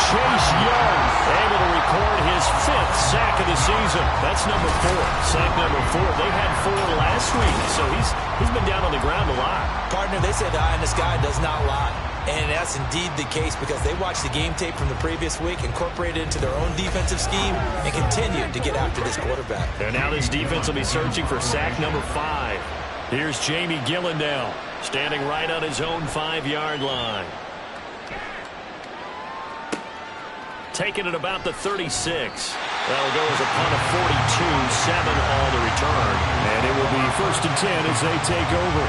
Chase Young able to record his 5th sack of the season. That's number 4. Sack number 4. They had 4 last week, so he's been down on the ground a lot. Partner, they say the eye in the sky does not lie. And that's indeed the case because they watched the game tape from the previous week, incorporated it into their own defensive scheme, and continued to get after this quarterback. And now this defense will be searching for sack number 5. Here's Jamie Gillandale, standing right on his own 5-yard line. Taking it about the 36. That'll go as a punt of 42, 7 all the return. And it will be 1st and 10 as they take over.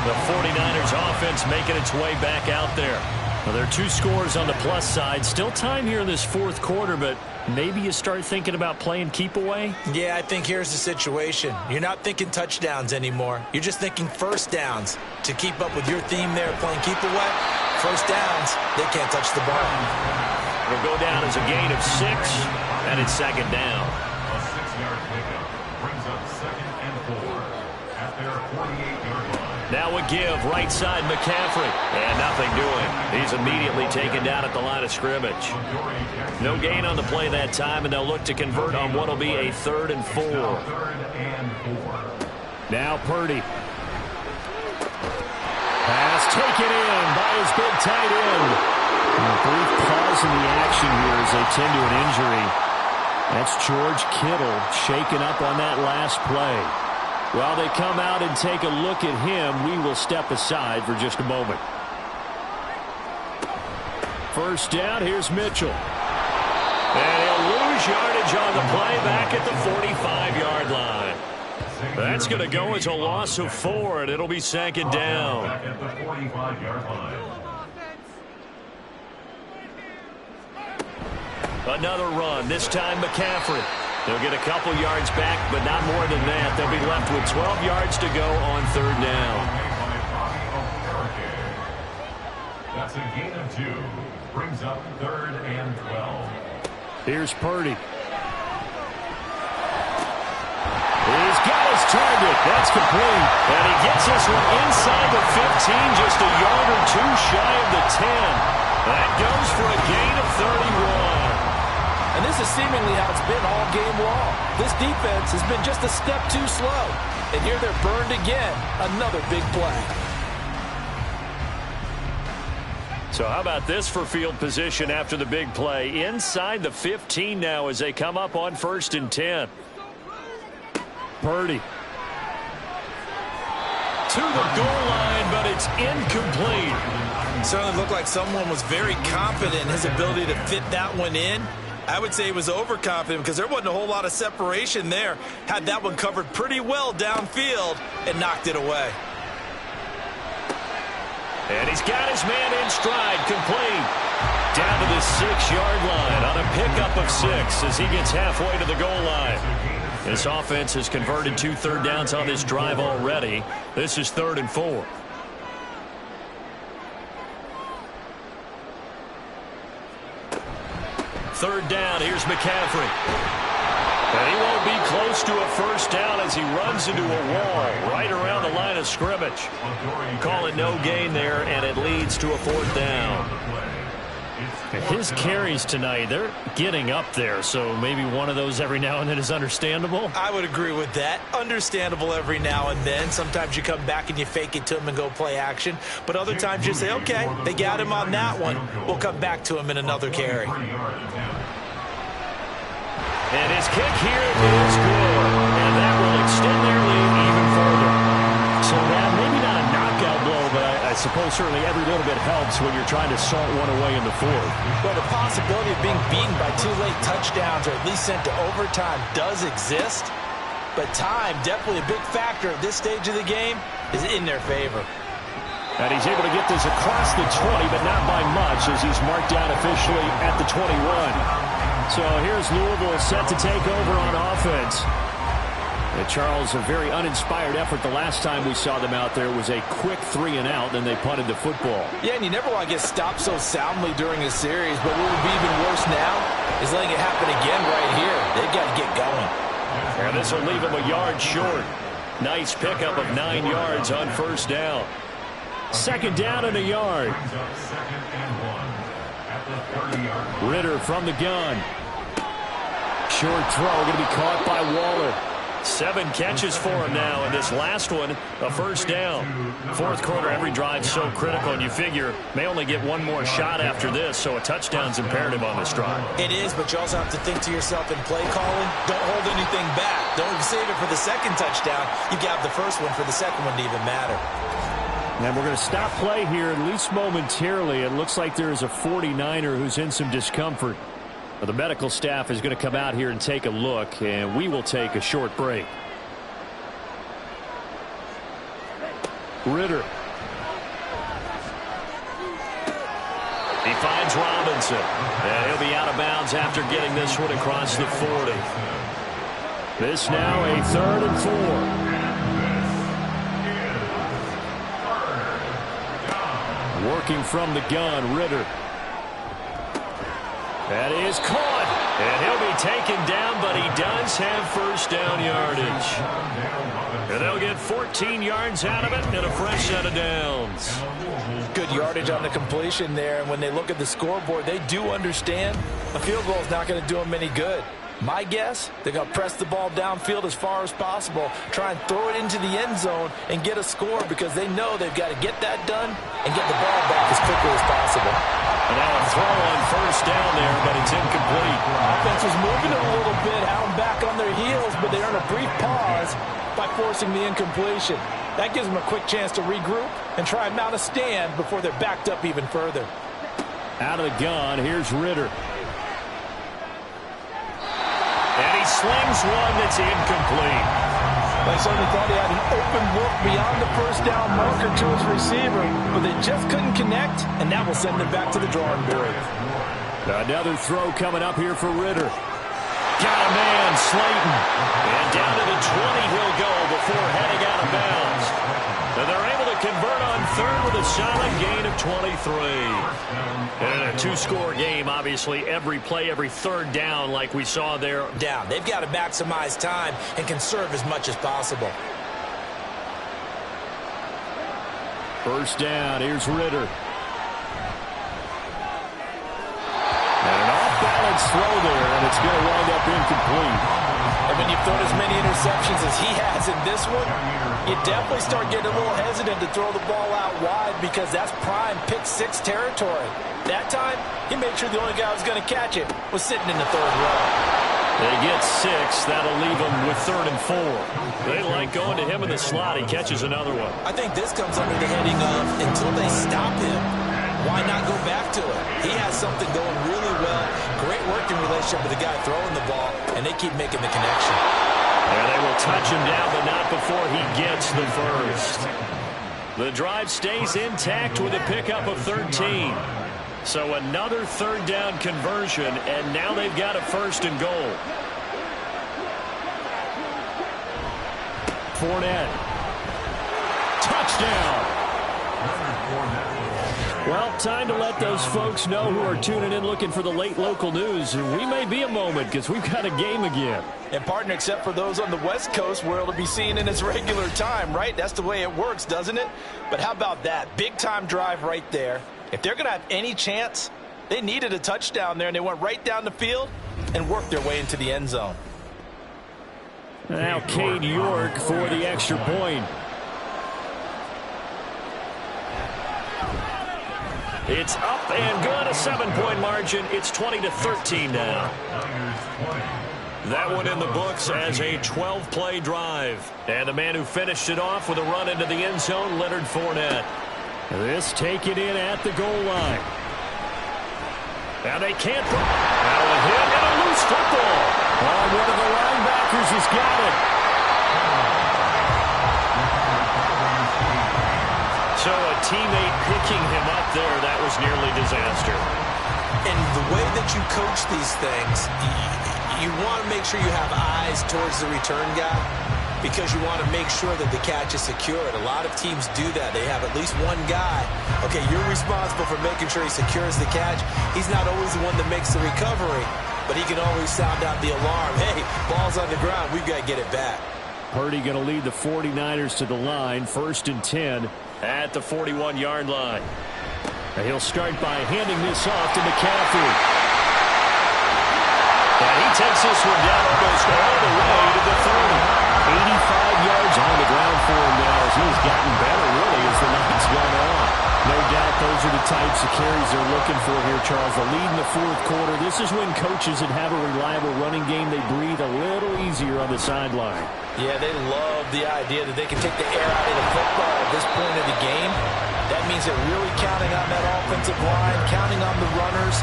The 49ers offense making its way back out there. Well, there are 2 scores on the plus side. Still time here in this 4th quarter, but maybe you start thinking about playing keep away? Yeah, I think here's the situation. You're not thinking touchdowns anymore. You're just thinking first downs. To keep up with your theme there, playing keep away, first downs, they can't touch the ball. It'll go down as a gain of 6, and it's 2nd down. A 6-yard pickup brings up 2nd and 4 at their 48-yard line. Now a give, right side McCaffrey. And nothing doing. He's immediately taken down at the line of scrimmage. No gain on the play that time, and they'll look to convert on what will be a 3rd and 4. Now Purdy. Pass taken in by his big tight end. A brief pause in the action here as they tend to an injury. That's George Kittle shaken up on that last play. While they come out and take a look at him, we will step aside for just a moment. First down, here's Mitchell. And he'll lose yardage on the play back at the 45-yard line. That's going to go as a loss of 4, and it'll be 2nd down. Back at the 45-yard line. Another run, this time McCaffrey. They'll get a couple yards back, but not more than that. They'll be left with 12 yards to go on 3rd down. That's a gain of 2. Brings up 3rd and 12. Here's Purdy. He's got his target. That's complete. And he gets this one inside the 15, just a yard or 2 shy of the 10. That goes for a gain of 31. And this is seemingly how it's been all game long. This defense has been just a step too slow. And here they're burned again. Another big play. So how about this for field position after the big play? Inside the 15 now as they come up on 1st and 10. Purdy. To the goal line, but it's incomplete. Certainly looked like someone was very confident in his ability to fit that one in. I would say he was overconfident because there wasn't a whole lot of separation there. Had that one covered pretty well downfield and knocked it away. And he's got his man in stride, complete. Down to the 6-yard line on a pickup of 6 as he gets halfway to the goal line. This offense has converted 2 third downs on this drive already. This is 3rd and 4. Third down, here's McCaffrey. And he won't be close to a first down as he runs into a wall right around the line of scrimmage. Call it no gain there, and it leads to a 4th down. His carries tonight, they're getting up there, so maybe one of those every now and then is understandable. I would agree with that. Understandable every now and then. Sometimes you come back and you fake it to him and go play action. But other times you say, okay, they got him on that one. We'll come back to him in another carry. And his kick here is good. And that will extend their lead even further. So that maybe not a knockout blow, but I suppose certainly every little bit helps when you're trying to salt one away in the 4th. Well, the possibility of being beaten by 2 late touchdowns or at least sent to overtime does exist. But time, definitely a big factor at this stage of the game, is in their favor. And he's able to get this across the 20, but not by much as he's marked down officially at the 21. So here's Louisville set to take over on offense. And Charles, a very uninspired effort the last time we saw them out there. It was a quick 3 and out, then they punted the football. Yeah, and you never want to get stopped so soundly during a series, but what would be even worse now is letting it happen again right here. They've got to get going. And this will leave them a yard short. Nice pickup of 9 yards on first down. 2nd down and a yard. Ritter from the gun. Short throw, going to be caught by Waller. 7 catches for him now, and this last one, a first down. Fourth quarter, every drive so critical, and you figure may only get one more shot after this, so a touchdown's imperative on this drive. It is, but you also have to think to yourself in play calling, don't hold anything back. Don't save it for the second touchdown. You got the first one for the second one to even matter. And we're going to stop play here, at least momentarily. It looks like there is a 49er who's in some discomfort. The medical staff is going to come out here and take a look, and we will take a short break. Ritter. He finds Robinson, and he'll be out of bounds after getting this one across the 40. This now a 3rd and 4. Working from the gun, Ritter. That is caught, and he'll be taken down, but he does have first down yardage. And they'll get 14 yards out of it and a fresh set of downs. Good yardage on the completion there, and when they look at the scoreboard, they do understand a field goal is not going to do them any good. My guess, they're going to press the ball downfield as far as possible, try and throw it into the end zone and get a score because they know they've got to get that done and get the ball back as quickly as possible. And now a throw on first down there, but it's incomplete. Offense was moving it a little bit, had them back on their heels, but they earn a brief pause by forcing the incompletion. That gives them a quick chance to regroup and try and mount a stand before they're backed up even further. Out of the gun, here's Ritter. And he slings one that's incomplete. They certainly thought he had an open look beyond the first down marker to his receiver, but they just couldn't connect, and that will send them back to the drawing board. Another throw coming up here for Ritter. Got a man, Slayton. And down to the 20 he'll go before heading out of bounds. And they're able to convert on third with a solid gain of 23. And in a 2-score game, obviously, every play, every third down like we saw there. Down. They've got to maximize time and conserve as much as possible. First down, here's Ritter. And an off-balance throw there, and it's going to wind up incomplete. And when you've thrown as many interceptions as he has in this one, you definitely start getting a little hesitant to throw the ball out wide because that's prime pick-6 territory. That time, he made sure the only guy who was going to catch it was sitting in the third row. They get 6. That'll leave them with 3rd and 4. They like going to him in the slot. He catches another one. I think this comes under the heading of until they stop him, why not go back to it? He has something going really well. Great working relationship with the guy throwing the ball, and they keep making the connection. And they will touch him down, but not before he gets the first. The drive stays intact with a pickup of 13. So another third down conversion, and now they've got a 1st and goal. Fournette. Touchdown. Well, time to let those folks know who are tuning in looking for the late local news. We may be a moment because we've got a game again. And, partner, except for those on the West Coast where it'll be seen in its regular time, right? That's the way it works, doesn't it? But how about that? Big-time drive right there. If they're going to have any chance, they needed a touchdown there, and they went right down the field and worked their way into the end zone. Now Cade York for the extra point. It's up and good, a 7-point margin. It's 20-13 now. That one in the books as a 12-play drive. And the man who finished it off with a run into the end zone, Leonard Fournette. This taken in at the goal line. Now they can't put now a hit and a loose football. Oh, one of the linebackers has got it. So a teammate picking him up there, that was nearly disaster. And the way that you coach these things, you want to make sure you have eyes towards the return guy because you want to make sure that the catch is secured. A lot of teams do that. They have at least one guy. Okay, you're responsible for making sure he secures the catch. He's not always the one that makes the recovery, but he can always sound out the alarm. Hey, ball's on the ground. We've got to get it back. Purdy going to lead the 49ers to the line, 1st and 10. At the 41-yard line. And he'll start by handing this off to McCaffrey. And he takes this one down almost all the way to the 30. 85 yards on the ground for him now as he's gotten better, really, as the night's gone on. No doubt those are the types of carries they're looking for here, Charles. The lead in the fourth quarter. This is when coaches that have a reliable running game, they breathe a little easier on the sideline. Yeah, they love the idea that they can take the air out of the football at this point of the game. That means they're really counting on that offensive line, counting on the runners,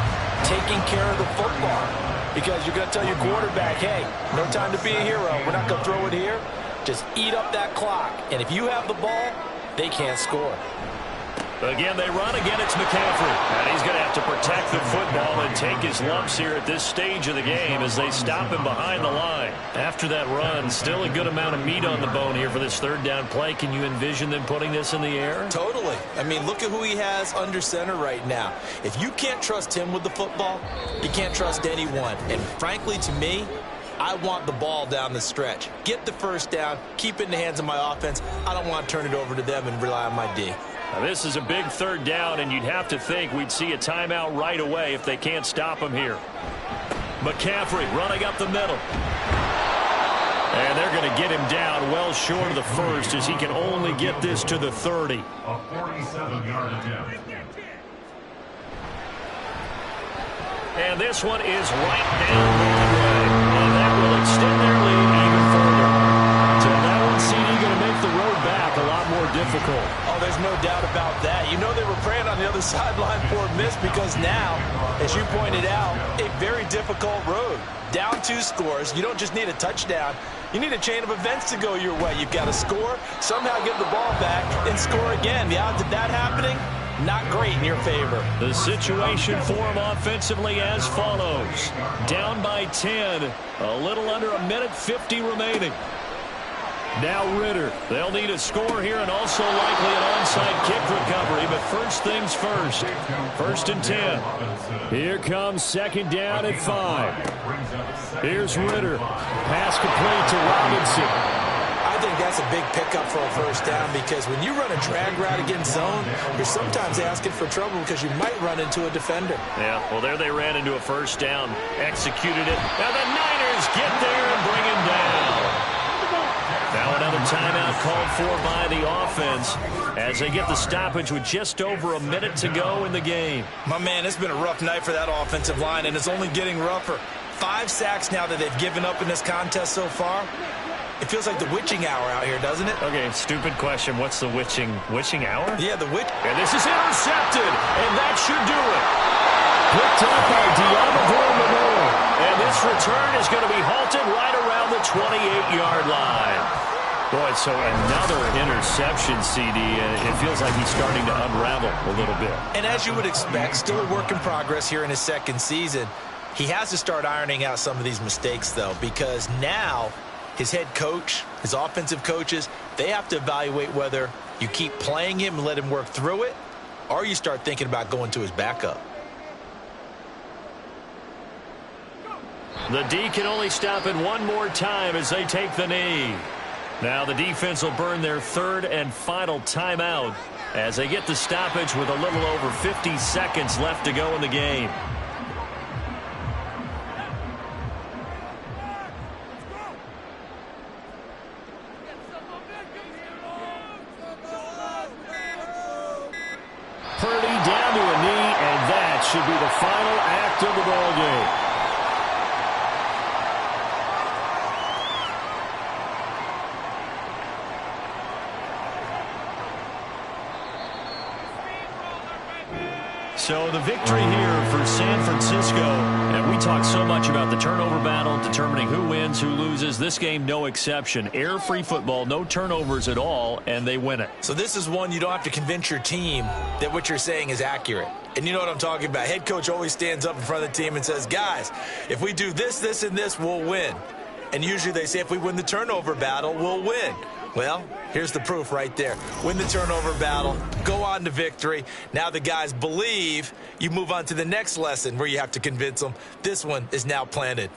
taking care of the football. Because you're going to tell your quarterback, hey, no time to be a hero. We're not going to throw it here. Just eat up that clock. And if you have the ball, they can't score. Again, they run. Again, it's McCaffrey. And he's going to have to protect the football and take his lumps here at this stage of the game as they stop him behind the line. After that run, still a good amount of meat on the bone here for this third down play. Can you envision them putting this in the air? Totally. I mean, look at who he has under center right now. If you can't trust him with the football, you can't trust anyone. And frankly, to me, I want the ball down the stretch. Get the first down, keep it in the hands of my offense. I don't want to turn it over to them and rely on my D. Now, this is a big third down, and you'd have to think we'd see a timeout right away if they can't stop him here. McCaffrey running up the middle. And they're going to get him down well short of the first as he can only get this to the 30. A 47-yard attempt. And this one is right down the way. And that will extend their lead even further. So that one, CD, going to make the road back a lot more difficult. Oh, there's no doubt about that. You know they were praying on the other sideline for a miss because now, as you pointed out, a very difficult road. Down 2 scores. You don't just need a touchdown. You need a chain of events to go your way. You've got to score, somehow get the ball back, and score again. The odds of that happening, not great in your favor. The situation for him offensively as follows. Down by 10. A little under a minute 50 remaining. Now Ritter. They'll need a score here and also likely an onside kick recovery. But first things first. 1st and 10. Here comes 2nd down at 5. Here's Ritter. Pass complete to Robinson. I think that's a big pickup for a first down because when you run a drag route against zone, you're sometimes asking for trouble because you might run into a defender. Yeah, well, there they ran into a first down, executed it. Now the Niners get there and bring him down. Now another timeout called for by the offense as they get the stoppage with just over a minute to go in the game. My man, it's been a rough night for that offensive line, and it's only getting rougher. 5 sacks now that they've given up in this contest so far. It feels like the witching hour out here, doesn't it? Okay, stupid question. What's the witching hour? Yeah, the witch. And this is intercepted, and that should do it. Picked up by Diablo. And this return is going to be halted right around the 28-yard line. Boy, so another interception, CD, and it feels like he's starting to unravel a little bit. And as you would expect, still a work in progress here in his 2nd season. He has to start ironing out some of these mistakes, though, because now his head coach, his offensive coaches, they have to evaluate whether you keep playing him and let him work through it, or you start thinking about going to his backup. The D can only stop it one more time as they take the knee. Now the defense will burn their 3rd and final timeout as they get the stoppage with a little over 50 seconds left to go in the game. Purdy down to a knee, and that should be the final act of the ball game. So the victory here for San Francisco, and we talk so much about the turnover battle, determining who wins, who loses. This game, no exception. Air-free football, no turnovers at all, and they win it. So this is one you don't have to convince your team that what you're saying is accurate. And you know what I'm talking about. Head coach always stands up in front of the team and says, guys, if we do this, this, and this, we'll win. And usually they say if we win the turnover battle, we'll win. Well, here's the proof right there. Win the turnover battle, go on to victory. Now the guys believe. You move on to the next lesson where you have to convince them. This one is now planted.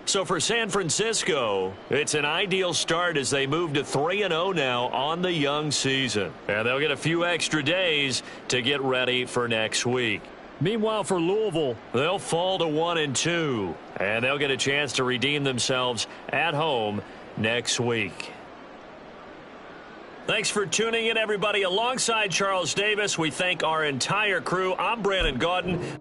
So for San Francisco, it's an ideal start as they move to 3-0 now on the young season. And they'll get a few extra days to get ready for next week. Meanwhile, for Louisville, they'll fall to 1-2, and they'll get a chance to redeem themselves at home next week. Thanks for tuning in, everybody. Alongside Charles Davis, we thank our entire crew. I'm Brandon Gaudin.